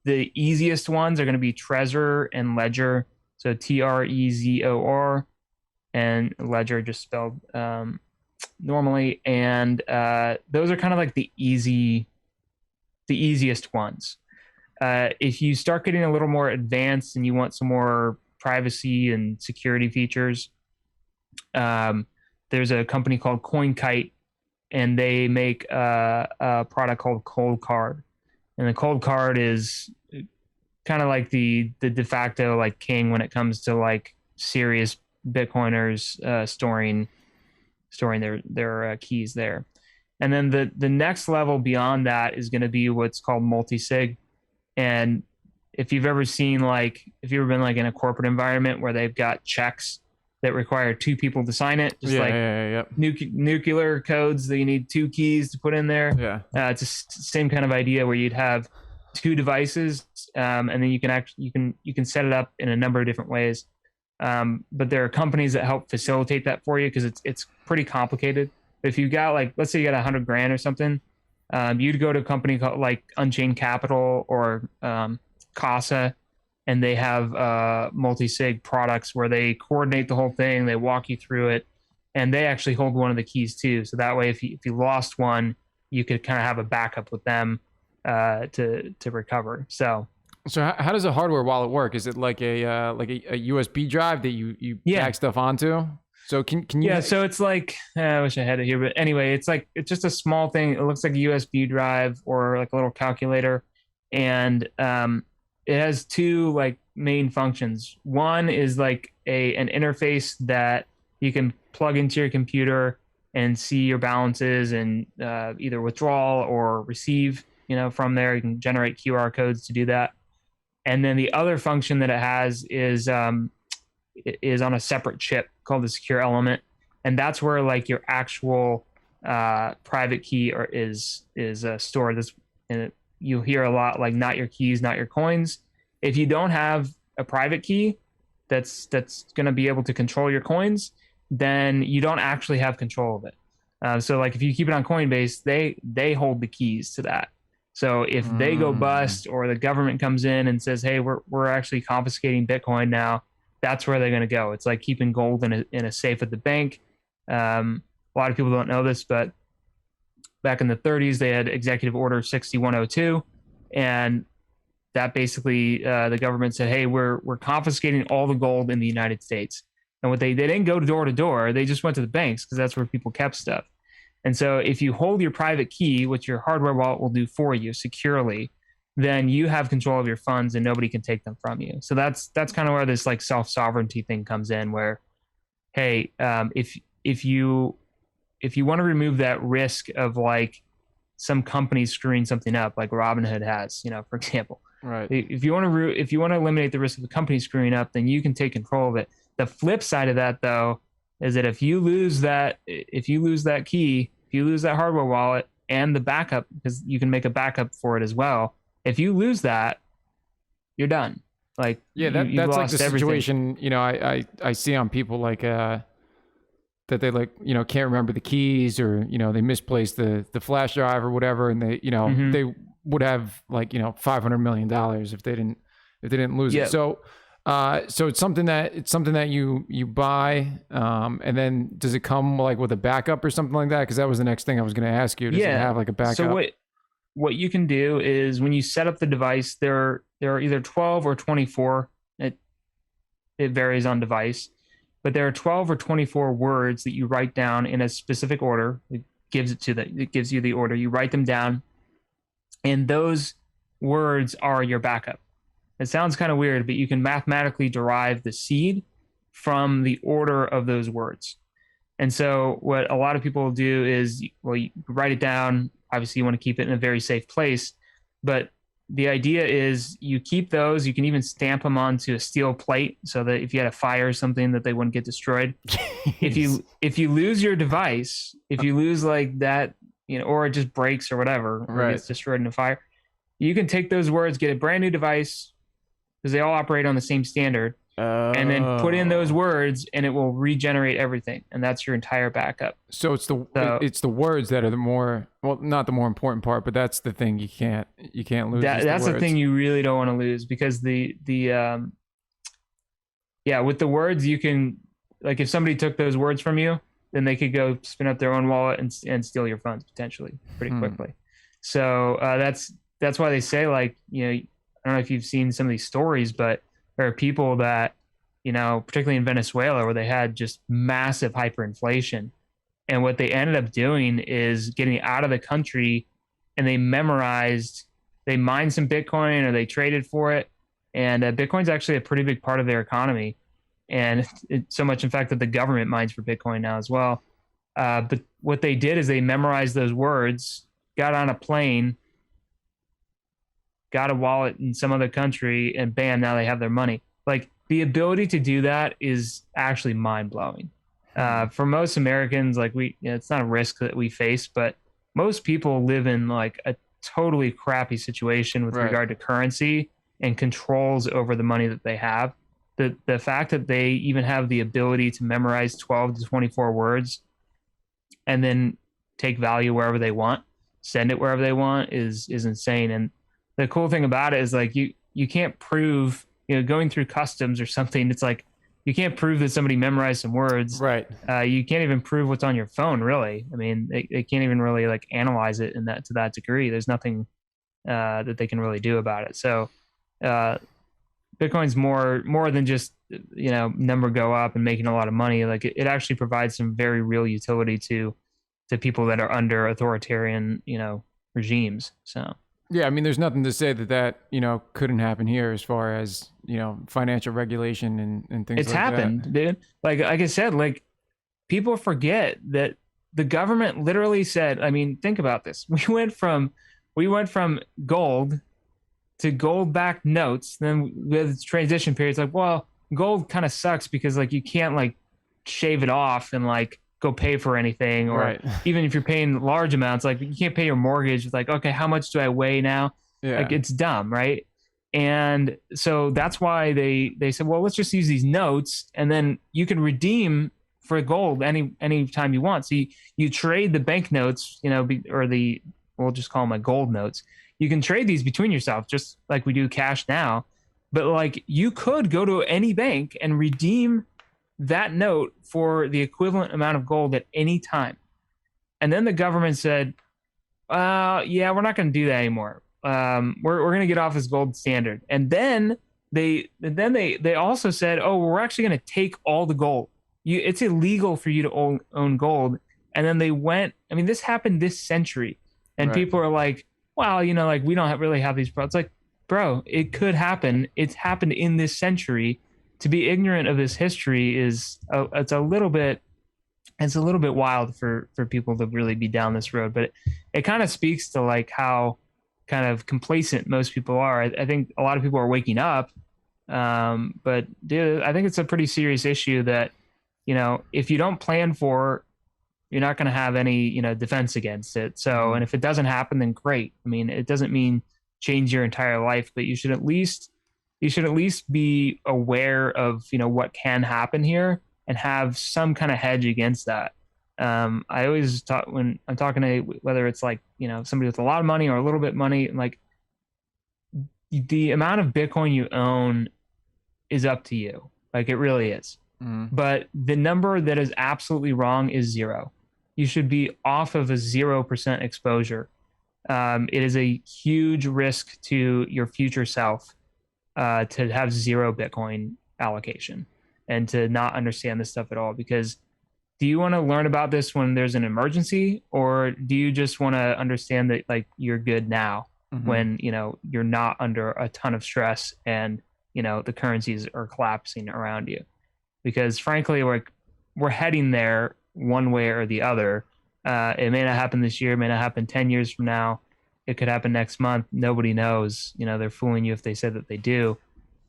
The easiest ones are going to be Trezor and Ledger. So Trezor and Ledger just spelled normally. And those are kind of like the easiest ones. If you start getting a little more advanced and you want some more privacy and security features, there's a company called CoinKite, and they make a product called Cold Card. And the Cold Card is kind of like the de facto like king when it comes to like serious Bitcoiners storing their keys there. And then the next level beyond that is going to be what's called multi-sig. And if you've ever been like in a corporate environment where they've got checks that require two people to sign it, just nuclear codes that you need two keys to put in there. Yeah, it's the same kind of idea where you'd have two devices, and then you can set it up in a number of different ways. But there are companies that help facilitate that for you because it's pretty complicated. But if you got like, let's say you got $100,000 or something, you'd go to a company called like Unchained Capital or Casa, and they have multi-sig products where they coordinate the whole thing. They walk you through it, and they actually hold one of the keys too. So that way, if you lost one, you could kind of have a backup with them to recover. So how does a hardware wallet work? Is it like a USB drive that you tag stuff onto? So can you? Yeah. So it's like I wish I had it here, but anyway, it's just a small thing. It looks like a USB drive or like a little calculator, and it has two like main functions. One is like an interface that you can plug into your computer and see your balances and either withdrawal or receive. From there you can generate QR codes to do that. And then the other function that it has is on a separate chip called the secure element, and that's where like your actual private key is stored. You'll hear a lot like not your keys, not your coins. If you don't have a private key that's going to be able to control your coins, then you don't actually have control of it. So like if you keep it on Coinbase, they hold the keys to that. So if they go bust or the government comes in and says, hey, we're actually confiscating Bitcoin now, that's where they're going to go. It's like keeping gold in a safe at the bank. A lot of people don't know this, but back in the 30s, they had Executive Order 6102, and that basically the government said, "Hey, we're confiscating all the gold in the United States." And what they didn't go door to door; they just went to the banks because that's where people kept stuff. And so, if you hold your private key, which your hardware wallet will do for you securely, then you have control of your funds, and nobody can take them from you. So that's kind of where this like self sovereignty thing comes in, where, hey, if you want to remove that risk of like some company screwing something up, like Robinhood has, for example. Right. If you want to eliminate the risk of the company screwing up, then you can take control of it. The flip side of that, though, is that if you lose that key, if you lose that hardware wallet and the backup, because you can make a backup for it as well. If you lose that, you're done. Like, yeah, that's like the situation, I see on people like, that they like, can't remember the keys, or, they misplaced the flash drive or whatever. And they, they would have like, $500 million if they didn't lose it. So it's something that you buy, and then does it come like with a backup or something like that? Cause that was the next thing I was going to ask you. Does it have like a backup? So what you can do is when you set up the device, there are either 12 or 24. It varies on device, but there are 12 or 24 words that you write down in a specific order. It gives you the order. You write them down, and those words are your backup. It sounds kind of weird, but you can mathematically derive the seed from the order of those words. And so what a lot of people do is, well, you write it down. Obviously, you want to keep it in a very safe place. But the idea is you keep those. You can even stamp them onto a steel plate so that if you had a fire or something, that they wouldn't get destroyed. If you lose your device, if you lose like that, or it just breaks or whatever, or gets destroyed in a fire, you can take those words, get a brand new device, because they all operate on the same standard, and then put in those words, and it will regenerate everything, and that's your entire backup. So it's the words that are not the more important part, but that's the thing you can't lose. That's the thing you really don't want to lose, because with the words, you can, like, if somebody took those words from you, then they could go spin up their own wallet and steal your funds potentially pretty quickly. So that's why they say, like, I don't know if you've seen some of these stories, but there are people that, particularly in Venezuela, where they had just massive hyperinflation. And what they ended up doing is getting out of the country, and they mined some Bitcoin, or they traded for it. And Bitcoin's actually a pretty big part of their economy. And it's so much, in fact, that the government mines for Bitcoin now as well. But what they did is they memorized those words, got on a plane, got a wallet in some other country, and bam, now they have their money. Like, the ability to do that is actually mind-blowing. For most Americans, like, it's not a risk that we face, but most people live in like a totally crappy situation with regard to currency and controls over the money that they have. The fact that they even have the ability to memorize 12 to 24 words and then take value wherever they want, send it wherever they want is insane. And the cool thing about it is, like, you can't prove, going through customs or something, it's like you can't prove that somebody memorized some words. Right. You can't even prove what's on your phone, really. I mean, they can't even really like analyze it to that degree. There's nothing that they can really do about it. So Bitcoin's more than just, number go up and making a lot of money. Like, it actually provides some very real utility to people that are under authoritarian, regimes. So. Yeah, I mean, there's nothing to say that couldn't happen here as far as, financial regulation and things like that. It's happened, dude. Like I said, like, people forget that the government literally said, I mean, think about this. We went from gold to gold-backed notes. Then with transition periods, like, well, gold kind of sucks because, like, you can't, like, shave it off and, like, go pay for anything, or even if you're paying large amounts, like, you can't pay your mortgage. It's like, okay, how much do I weigh now? Like, it's dumb, right? And so that's why they said, well, let's just use these notes, and then you can redeem for gold any time you want. So you trade the banknotes, we'll just call them gold notes. You can trade these between yourself, just like we do cash now. But, like, you could go to any bank and redeem that note for the equivalent amount of gold at any time. And then the government said, yeah, we're not going to do that anymore. We're going to get off this gold standard. And then they also said, oh, we're actually going to take all the gold. It's illegal for you to own gold. And then they went, I mean, this happened this century. And people are like, well, you know, like we don't really have these problems. It's like, bro, it could happen. It's happened in this century. To be ignorant of this history is it's a little bit wild for people to really be down this road. But it kind of speaks to like how kind of complacent most people are. I think a lot of people are waking up. But dude, I think it's a pretty serious issue that, you know, if you don't plan for, you're not going to have any, you know, defense against it. So, and if it doesn't happen, then great. I mean, it doesn't mean change your entire life, but you should at least be aware of, you know, what can happen here and have some kind of hedge against that. I always talk when I'm talking to, whether it's like, you know, somebody with a lot of money or a little bit of money, like the amount of Bitcoin you own is up to you. Like it really is. But the number that is absolutely wrong is 0. You should be off of a 0% exposure. It is a huge risk to your future self to have 0 Bitcoin allocation and to not understand this stuff at all. Because do you want to learn about this when there's an emergency, or do you just want to understand that like you're good now when, you know, you're not under a ton of stress and, you know, the currencies are collapsing around you? Because frankly, we're heading there one way or the other. It may not happen this year, it may not happen 10 years from now. It could happen next month. Nobody knows. You know, they're fooling you if they say that they do.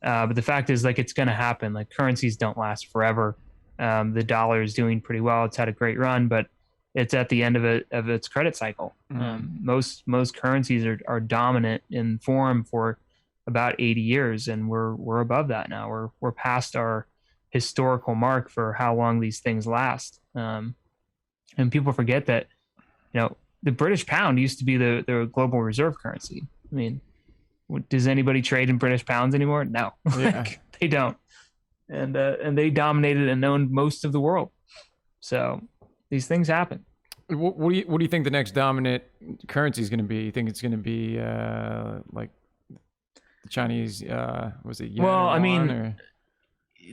But the fact is, like, it's going to happen. Like, currencies don't last forever. The dollar is doing pretty well. It's had a great run, but it's at the end of its credit cycle. Most currencies are dominant in form for about 80 years, and we're above that now. We're past our historical mark for how long these things last. And people forget that, you know, the British pound used to be the global reserve currency. I mean, does anybody trade in British pounds anymore? No, like, they don't. And they dominated and owned most of the world. So these things happen. What do you think the next dominant currency is going to be? You think it's going to be like the Chinese? Was it yen? Well, I mean,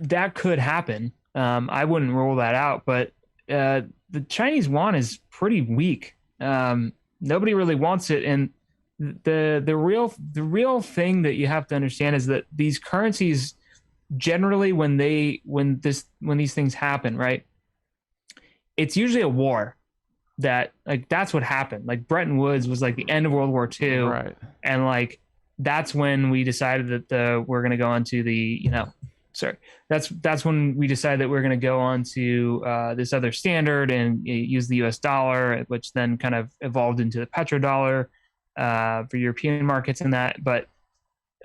that could happen. I wouldn't rule that out, but the Chinese yuan is pretty weak. Nobody really wants it, and the real thing that you have to understand is that these currencies generally, when these things happen, right, it's usually a war. That's what happened. Like Bretton Woods was like the end of World War II, right? And like that's when we decided that we're going to go on to the, you know, that's when we decided that we're going to go on to this other standard and use the US dollar, which then kind of evolved into the petrodollar for European markets and that. But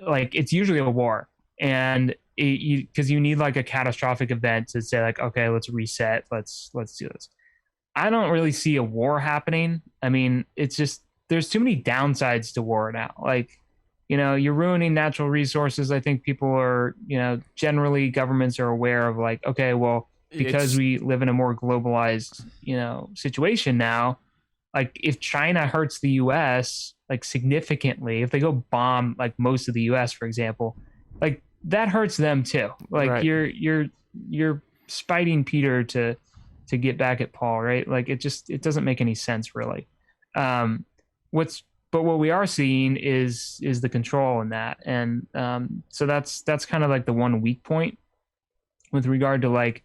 like it's usually a war, and because you need like a catastrophic event to say like, okay, let's reset, let's do this. I don't really see a war happening. I mean, it's just there's too many downsides to war now. Like, you know, you're ruining natural resources. I think people are, you know, generally governments are aware of like, okay, well, because we live in a more globalized, you know, situation now, like if China hurts the US like significantly, if they go bomb like most of the US, for example, like that hurts them too. Like right. you're spiting Peter to get back at Paul, right? Like it doesn't make any sense really. But what we are seeing is the control in that. And so that's kind of like the one weak point with regard to like,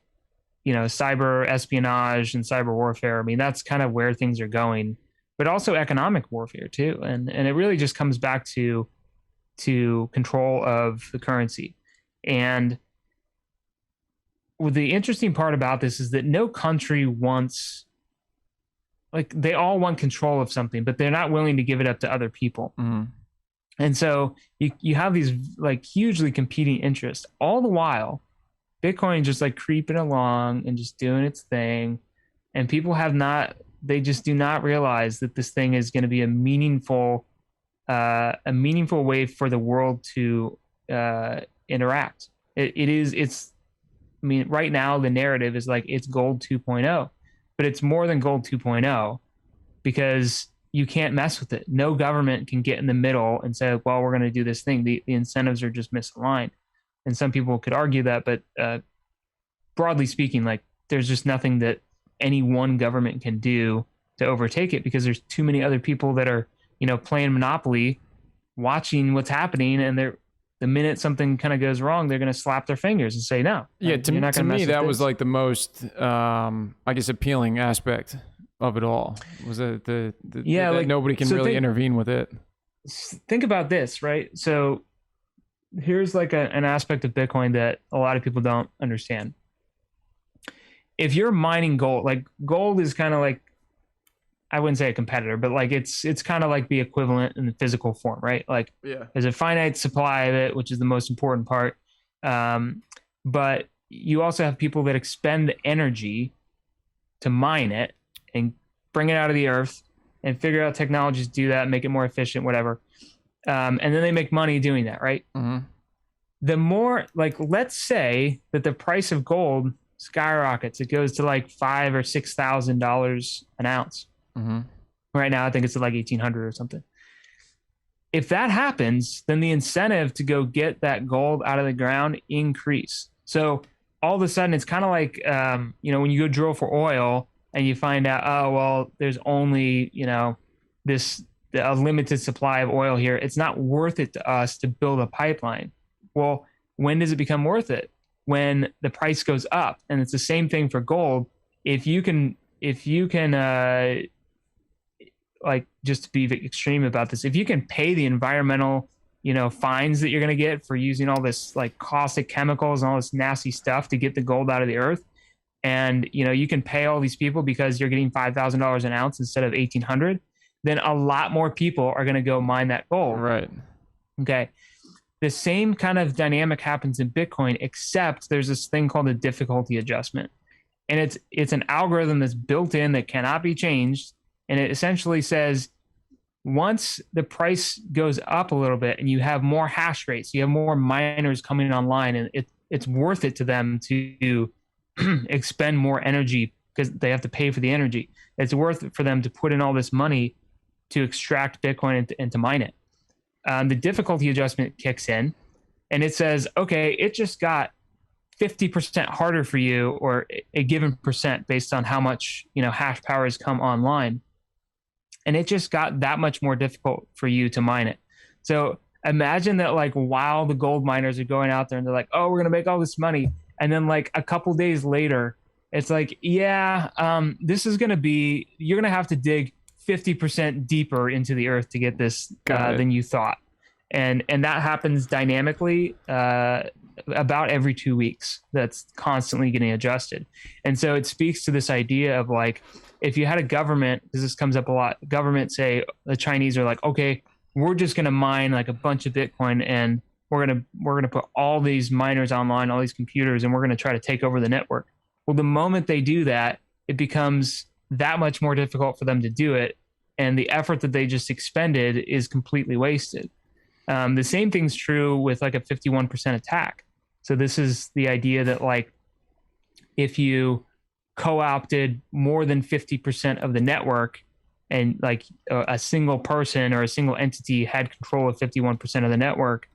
you know, cyber espionage and cyber warfare. I mean, that's kind of where things are going, but also economic warfare too. And it really just comes back to control of the currency. And the interesting part about this is that no country wants, like they all want control of something, but they're not willing to give it up to other people. Mm-hmm. And so you have these like hugely competing interests. All the while, Bitcoin just like creeping along and just doing its thing. And people they just do not realize that this thing is going to be a meaningful way for the world to interact. It's I mean, right now the narrative is like it's gold 2.0, but it's more than gold 2.0 because you can't mess with it. No government can get in the middle and say, well, we're going to do this thing. The incentives are just misaligned. And some people could argue that, but broadly speaking, like there's just nothing that any one government can do to overtake it because there's too many other people that are, playing Monopoly, watching what's happening, and the minute something kind of goes wrong, they're going to slap their fingers and say no. Yeah, to me, that was like the most, I guess, appealing aspect of it all. Was it that nobody can really intervene with it? Think about this, right? So here's like an aspect of Bitcoin that a lot of people don't understand. If you're mining gold, like gold is kind of like, I wouldn't say a competitor, but like it's kind of like the equivalent in the physical form, right? Like there's a finite supply of it, which is the most important part. But you also have people that expend energy to mine it and bring it out of the earth and figure out technologies to do that, make it more efficient, whatever. And then they make money doing that, right? Mm-hmm. The more, like, let's say that the price of gold skyrockets. It goes to like $5,000 or $6,000 an ounce. Mm-hmm. Right now, I think it's like 1,800 or something. If that happens, then the incentive to go get that gold out of the ground increase. So all of a sudden, it's kind of like, when you go drill for oil and you find out, oh, well, there's only, a limited supply of oil here. It's not worth it to us to build a pipeline. Well, when does it become worth it? When the price goes up. And it's the same thing for gold. If you can, like, just to be extreme about this, if you can pay the environmental, fines that you're going to get for using all this like caustic chemicals and all this nasty stuff to get the gold out of the earth, and you can pay all these people because you're getting $5,000 an ounce instead of 1,800, then a lot more people are going to go mine that gold. Right. Okay. The same kind of dynamic happens in Bitcoin, except there's this thing called a difficulty adjustment, and it's an algorithm that's built in that cannot be changed. And it essentially says, once the price goes up a little bit and you have more hash rates, you have more miners coming online, and it's worth it to them to expend more energy because they have to pay for the energy. It's worth it for them to put in all this money to extract Bitcoin and to mine it. The difficulty adjustment kicks in, and it says, okay, it just got 50% harder for you, or a given percent based on how much hash power has come online. And it just got that much more difficult for you to mine it. So imagine that, like, while the gold miners are going out there and they're like, oh, we're going to make all this money. And then like a couple days later, it's like, this is going to be, you're going to have to dig 50% deeper into the earth to get this than you thought. And that happens dynamically about every 2 weeks. That's constantly getting adjusted. And so it speaks to this idea of, like, if you had a government, because this comes up a lot, government, say the Chinese are like, okay, we're just going to mine like a bunch of Bitcoin, and we're going to put all these miners online, all these computers, and we're going to try to take over the network. Well, the moment they do that, it becomes that much more difficult for them to do it. And the effort that they just expended is completely wasted. The same thing's true with like a 51% attack. So this is the idea that, like, if you co-opted more than 50% of the network, and like a single person or a single entity had control of 51% of the network,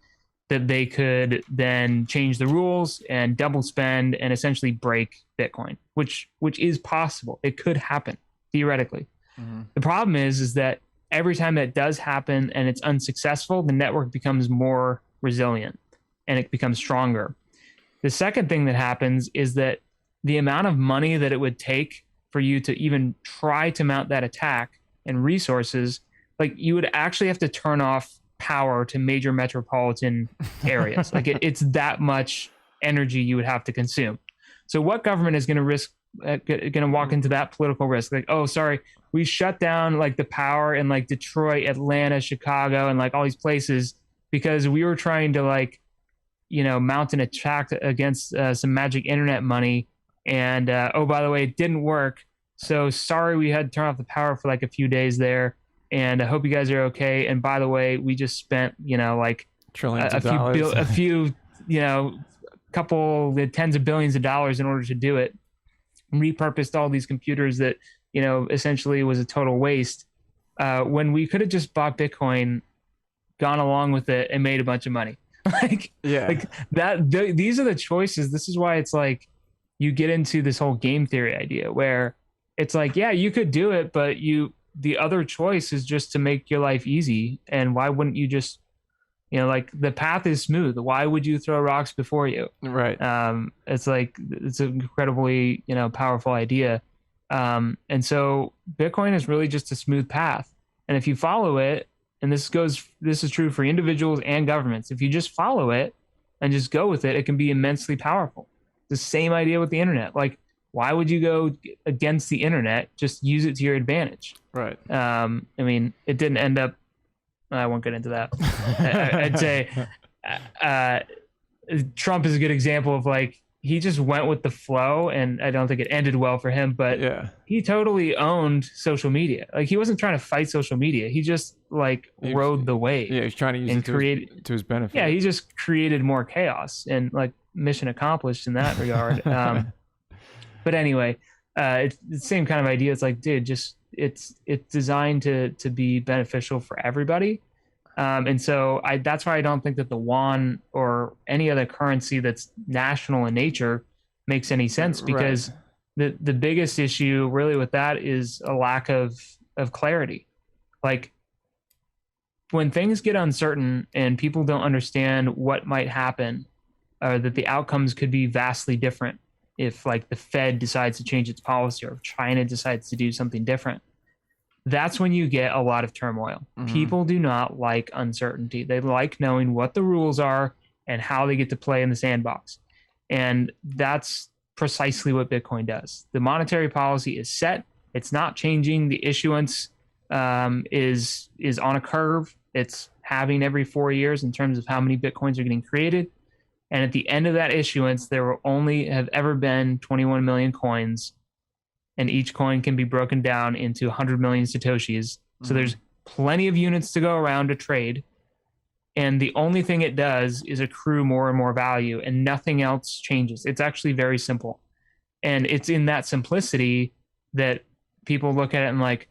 that they could then change the rules and double spend and essentially break Bitcoin, which is possible. It could happen theoretically. Mm-hmm. The problem is that every time that does happen and it's unsuccessful, the network becomes more resilient and it becomes stronger. The second thing that happens is that the amount of money that it would take for you to even try to mount that attack and resources, like, you would actually have to turn off power to major metropolitan areas. Like it's that much energy you would have to consume. So what government is going to risk, going to walk into that political risk? Like, oh, sorry, we shut down like the power in like Detroit, Atlanta, Chicago, and like all these places because we were trying to like, mount an attack against some magic internet money. And, oh, by the way, it didn't work. So sorry, we had to turn off the power for like a few days there. And I hope you guys are okay. And by the way, we just spent, like trillions of dollars. a few, couple the tens of billions of dollars in order to do it, repurposed all these computers that, essentially was a total waste, when we could have just bought Bitcoin, gone along with it, and made a bunch of money. like that. These are the choices. This is why it's like you get into this whole game theory idea where it's like, yeah, you could do it, but the other choice is just to make your life easy. And why wouldn't you just, like the path is smooth. Why would you throw rocks before you? Right. It's like, it's an incredibly, powerful idea. And so Bitcoin is really just a smooth path. And if you follow it, and this is true for individuals and governments, if you just follow it and just go with it, it can be immensely powerful. The same idea with the internet. Like, why would you go against the internet? Just use it to your advantage. Right. It didn't end up, I won't get into that. I'd say Trump is a good example of like, he just went with the flow, and I don't think it ended well for him, but he totally owned social media. Like, he wasn't trying to fight social media. He just rode the wave. Yeah, he's trying to use it to his benefit. Yeah, he just created more chaos, and like, mission accomplished in that regard. But anyway, it's the same kind of idea. It's like, dude, it's designed to be beneficial for everybody. And so that's why I don't think that the yuan or any other currency that's national in nature makes any sense, because the biggest issue really with that is a lack of clarity. Like, when things get uncertain and people don't understand what might happen, or that the outcomes could be vastly different if like the Fed decides to change its policy, or if China decides to do something different, that's when you get a lot of turmoil. Mm-hmm. People do not like uncertainty. They like knowing what the rules are and how they get to play in the sandbox. And that's precisely what Bitcoin does. The monetary policy is set. It's not changing. The issuance is on a curve. It's halving every 4 years in terms of how many Bitcoins are getting created. And at the end of that issuance, there will only have ever been 21 million coins, and each coin can be broken down into 100 million Satoshis. So there's plenty of units to go around to trade. And the only thing it does is accrue more and more value, and nothing else changes. It's actually very simple. And it's in that simplicity that people look at it and like,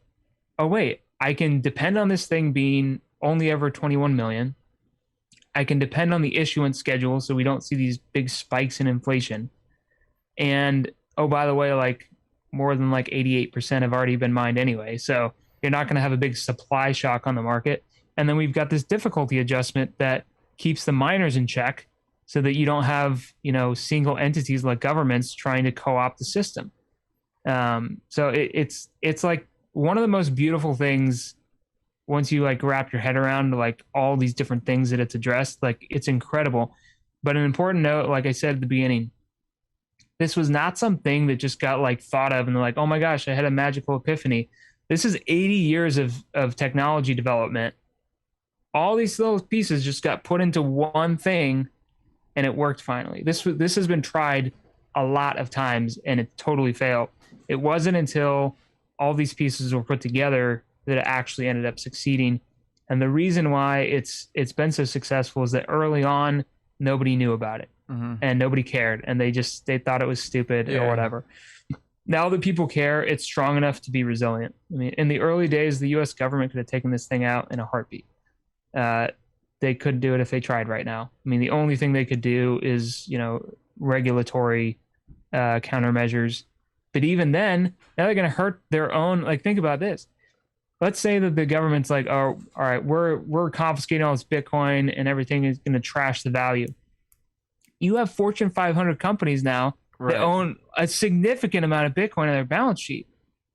oh, wait, I can depend on this thing being only ever 21 million. I can depend on the issuance schedule so we don't see these big spikes in inflation. And, oh, by the way, like more than like 88% have already been mined anyway. So you're not going to have a big supply shock on the market. And then we've got this difficulty adjustment that keeps the miners in check so that you don't have, single entities like governments trying to co-opt the system. So it's like one of the most beautiful things once you like wrap your head around like all these different things that it's addressed. Like, it's incredible. But an important note, like I said at the beginning, this was not something that just got like thought of and they're like, oh my gosh, I had a magical epiphany. This is 80 years of technology development. All these little pieces just got put into one thing and it worked finally. This has been tried a lot of times and it totally failed. It wasn't until all these pieces were put together that it actually ended up succeeding. And the reason why it's been so successful is that early on, nobody knew about it and nobody cared. And they thought it was stupid or whatever. Now that people care, it's strong enough to be resilient. I mean, in the early days, the US government could have taken this thing out in a heartbeat. They couldn't do it if they tried right now. I mean, the only thing they could do is, regulatory countermeasures. But even then, now they're going to hurt their own. Like, think about this. Let's say that the government's like, oh, all right, we're confiscating all this Bitcoin and everything is going to trash the value. You have Fortune 500 companies now that own a significant amount of Bitcoin on their balance sheet.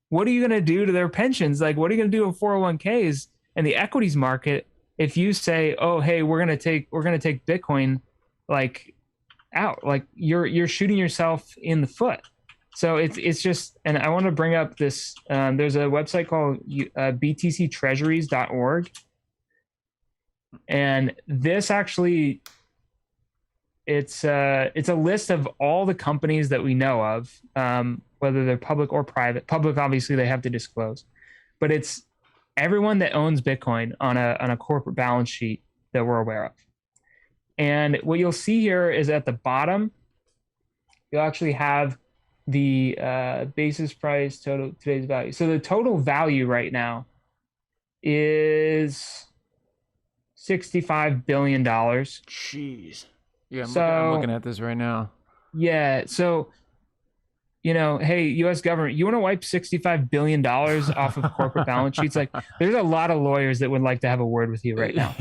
What are you going to do to their pensions? Like, what are you going to do with 401ks and the equities market if you say, oh, hey, we're going to take Bitcoin like out? Like, you're shooting yourself in the foot. So it's just, and I want to bring up this. There's a website called btctreasuries.org, and this actually, it's a list of all the companies that we know of, whether they're public or private. Public, obviously, they have to disclose, but it's everyone that owns Bitcoin on a corporate balance sheet that we're aware of. And what you'll see here is at the bottom, you'll actually have the basis price, total today's value. So the total value right now is $65 billion. Jeez. Yeah, I'm looking at this right now. Yeah. So, hey, U.S. government, you want to wipe $65 billion off of corporate balance sheets? Like, there's a lot of lawyers that would like to have a word with you right now.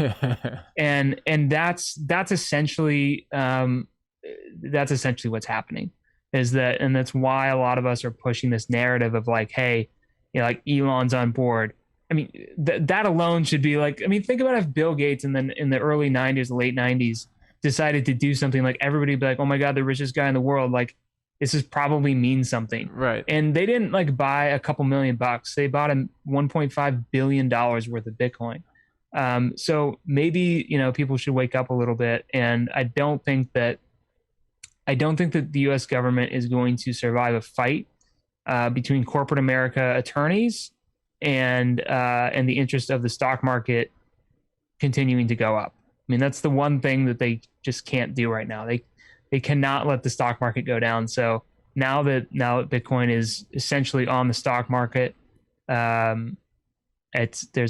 and that's essentially what's happening. And that's why a lot of us are pushing this narrative of like, hey, like Elon's on board. I mean, that alone should be like, I mean, think about if Bill Gates and then in the early 90s, the late 90s decided to do something, like everybody would be like, oh my God, the richest guy in the world. Like, this is probably means something. Right. And they didn't like buy a couple $1 million. They bought $1.5 billion worth of Bitcoin. So maybe, people should wake up a little bit. And I don't think that the U.S. government is going to survive a fight between corporate America attorneys and the interest of the stock market continuing to go up. I mean, that's the one thing that they just can't do right now. They cannot let the stock market go down. So now that Bitcoin is essentially on the stock market, there's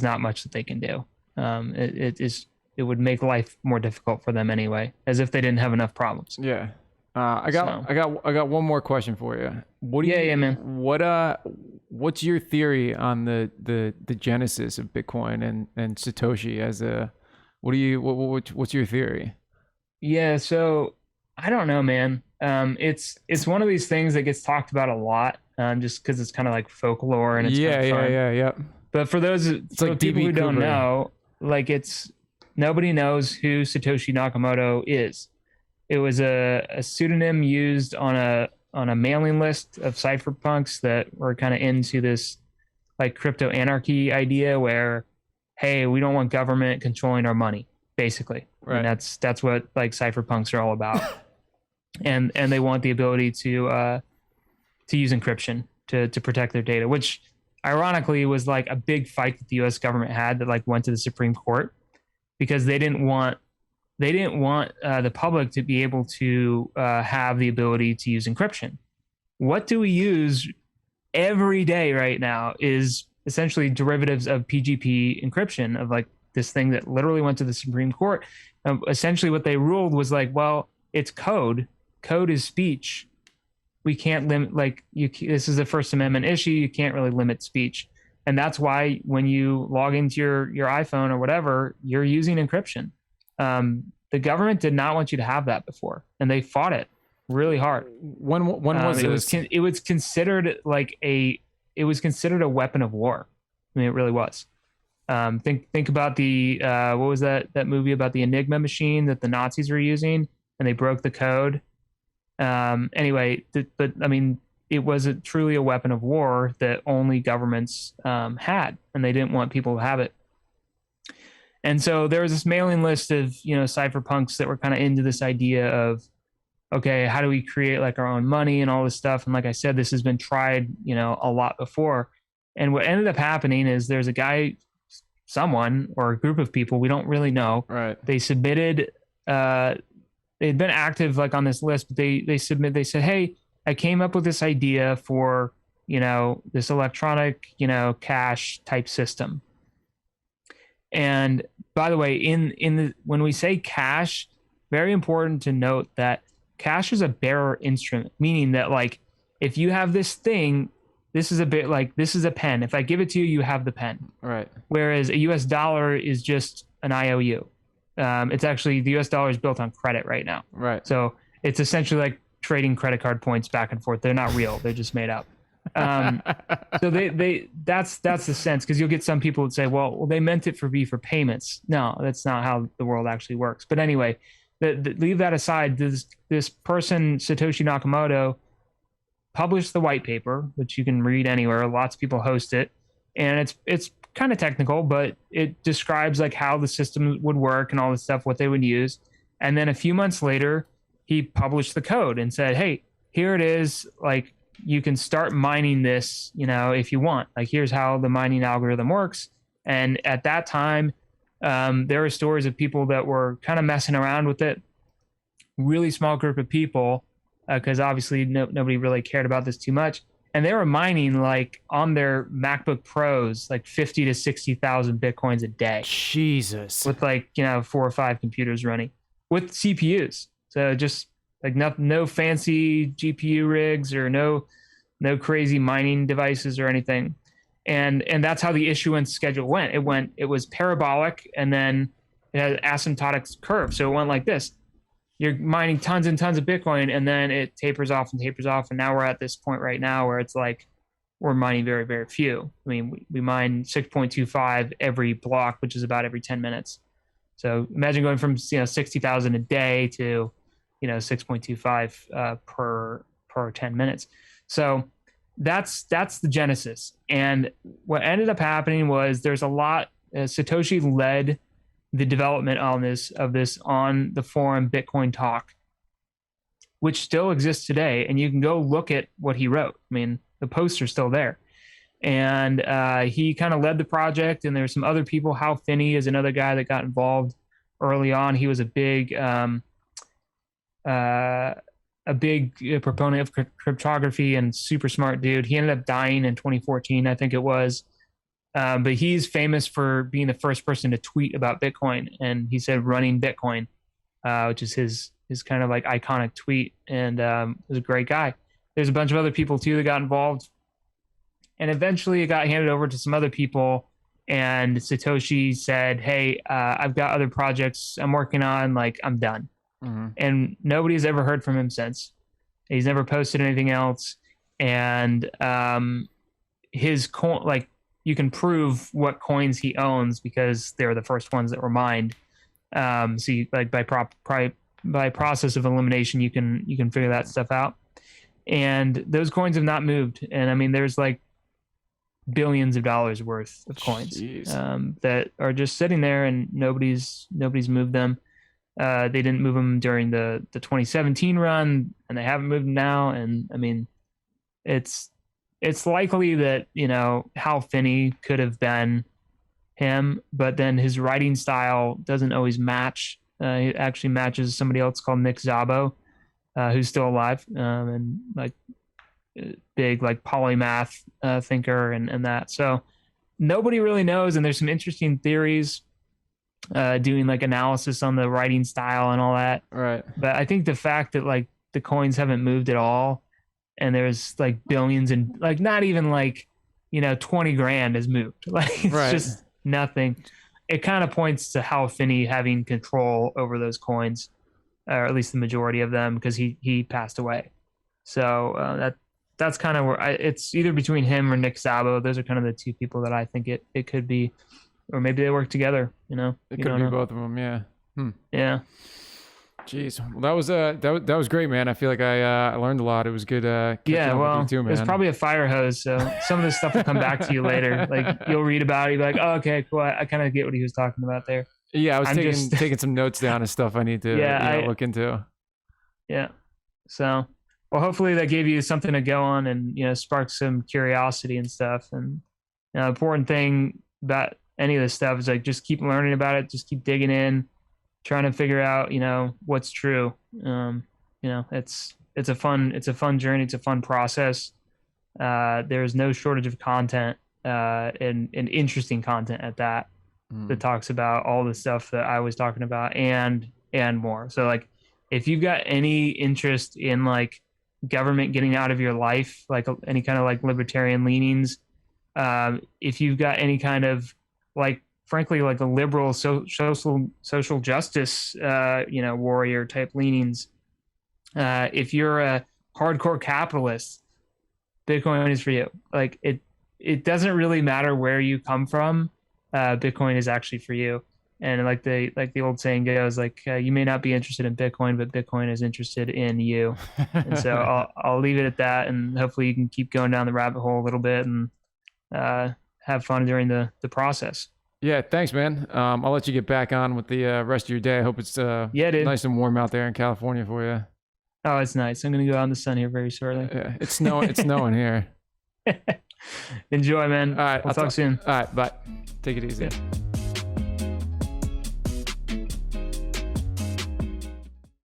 not much that they can do. It would make life more difficult for them anyway, as if they didn't have enough problems. Yeah. I got one more question for you. Man. What's your theory on the genesis of Bitcoin and Satoshi as a, what's your theory? Yeah, so I don't know, man. It's one of these things that gets talked about a lot, just because it's kind of like folklore and it's kind of fun. Yeah. But for like people who don't know, like nobody knows who Satoshi Nakamoto is. It was a pseudonym used on a mailing list of cypherpunks that were kind of into this like crypto anarchy idea where, hey, we don't want government controlling our money, basically. Right. And that's what like cypherpunks are all about. and they want the ability to use encryption to protect their data, which ironically was like a big fight that the US government had that like went to the Supreme Court, because they didn't want the public to be able to have the ability to use encryption. What do we use every day right now is essentially derivatives of PGP encryption, of like this thing that literally went to the Supreme Court. Essentially what they ruled was like, well, it's code. Code is speech. We can't limit, like, this is a First Amendment issue. You can't really limit speech. And that's why when you log into your iPhone or whatever, you're using encryption. The government did not want you to have that before, and they fought it really hard. When was this? It was considered a weapon of war. I mean, it really was. Think about the what was that movie about the Enigma machine that the Nazis were using, and they broke the code. Anyway, but I mean, it was truly a weapon of war that only governments had, and they didn't want people to have it. And so there was this mailing list of, cypherpunks that were kind of into this idea of, okay, how do we create like our own money and all this stuff? And like I said, this has been tried, a lot before. And what ended up happening is there's a guy, someone or a group of people, we don't really know. Right. They submitted, they'd been active like on this list, but they said, hey, I came up with this idea for, this electronic, cash type system. And by the way, when we say cash, very important to note that cash is a bearer instrument, meaning that like if you have this thing, this is a bit like this is a pen. If I give it to you, you have the pen. Right. Whereas a US dollar is just an IOU. It's actually the US dollar is built on credit right now. Right. So it's essentially like trading credit card points back and forth. They're not real. They're just made up. So that's the sense, because you'll get some people that say, well, they meant it for payments. No, that's not how the world actually works. But anyway, leave that aside. This person, Satoshi Nakamoto, published the white paper, which you can read anywhere. Lots of people host it, and it's kind of technical, but it describes like how the system would work and all this stuff, what they would use. And then a few months later, he published the code and said, hey, here it is. Like, you can start mining this, if you want. Like, here's how the mining algorithm works. And at that time, There are stories of people that were kind of messing around with it. Really small group of people, because obviously nobody really cared about this too much. And they were mining like on their MacBook Pros, like 50 to 60,000 Bitcoins a day. Jesus. With like, 4 or 5 computers running with CPUs. So just like no fancy GPU rigs or no crazy mining devices or anything. And that's how the issuance schedule went. It was parabolic, and then it had an asymptotic curve. So it went like this. You're mining tons and tons of Bitcoin, and then it tapers off. And now we're at this point right now where it's like we're mining very, very few. I mean, we mine 6.25 every block, which is about every 10 minutes. So imagine going from 60,000 a day to 6.25 per 10 minutes. So that's the genesis. And what ended up happening was there's a lot. Satoshi led the development of this on the forum Bitcoin Talk, which still exists today, and you can go look at what he wrote. I mean, the posts are still there, and he kind of led the project. And there's some other people. Hal Finney is another guy that got involved early on. He was a big proponent of cryptography and super smart dude. He ended up dying in 2014, I think it was. But he's famous for being the first person to tweet about Bitcoin, and he said "running Bitcoin," which is his kind of like iconic tweet, and was a great guy. There's a bunch of other people too that got involved, and eventually it got handed over to some other people. And Satoshi said, "Hey, I've got other projects I'm working on. Like, I'm done." Mm-hmm. And nobody's ever heard from him since. He's never posted anything else, and his coin, like, you can prove what coins he owns because they're the first ones that were mined. So you, like by process of elimination, you can figure that stuff out. And those coins have not moved. And I mean, there's like billions of dollars worth of coins that are just sitting there, and nobody's moved them. They didn't move them during the 2017 run, and they haven't moved them now. And I mean, it's likely that, Hal Finney could have been him, but then his writing style doesn't always match. It actually matches somebody else called Nick Szabo, who's still alive, and like big like polymath thinker and that. So nobody really knows, and there's some interesting theories doing like analysis on the writing style and all that. Right. But I think the fact that like the coins haven't moved at all, and there's like billions and like not even like 20 grand has moved, like it's just nothing. It kind of points to Hal Finney having control over those coins, or at least the majority of them, because he passed away. So that's kind of where it's either between him or Nick Szabo. Those are kind of the two people that I think it could be, or maybe they work together. It could be both of them. Yeah. Yeah. Jeez, well, that was great, man. I feel like I learned a lot. It was good. Yeah, well, with you too, man. It's probably a fire hose, so some of this stuff will come back to you later. Like you'll read about it, you'll be like, "Oh, okay, cool. I kind of get what he was talking about there." Yeah, I was taking some notes down and stuff I need to look into. Yeah. So, well, hopefully that gave you something to go on and spark some curiosity and stuff. And the important thing about any of this stuff is like just keep learning about it, just keep digging in. Trying to figure out, what's true. It's a fun journey. It's a fun process. There's no shortage of content, and interesting content at that, that talks about all the stuff that I was talking about and more. So like, if you've got any interest in like government getting out of your life, like any kind of like libertarian leanings, if you've got any kind of like, frankly, like a liberal social justice, warrior type leanings. If you're a hardcore capitalist, Bitcoin is for you. Like it doesn't really matter where you come from. Bitcoin is actually for you. And like the old saying goes, like you may not be interested in Bitcoin, but Bitcoin is interested in you. And so I'll leave it at that, and hopefully you can keep going down the rabbit hole a little bit and have fun during the process. Yeah, thanks, man. I'll let you get back on with the rest of your day. I hope it's nice and warm out there in California for you. Oh, it's nice. I'm going to go out in the sun here very shortly. Yeah, it's snowing here. Enjoy, man. All right. I'll talk soon. All right, bye. Take it easy. Yeah.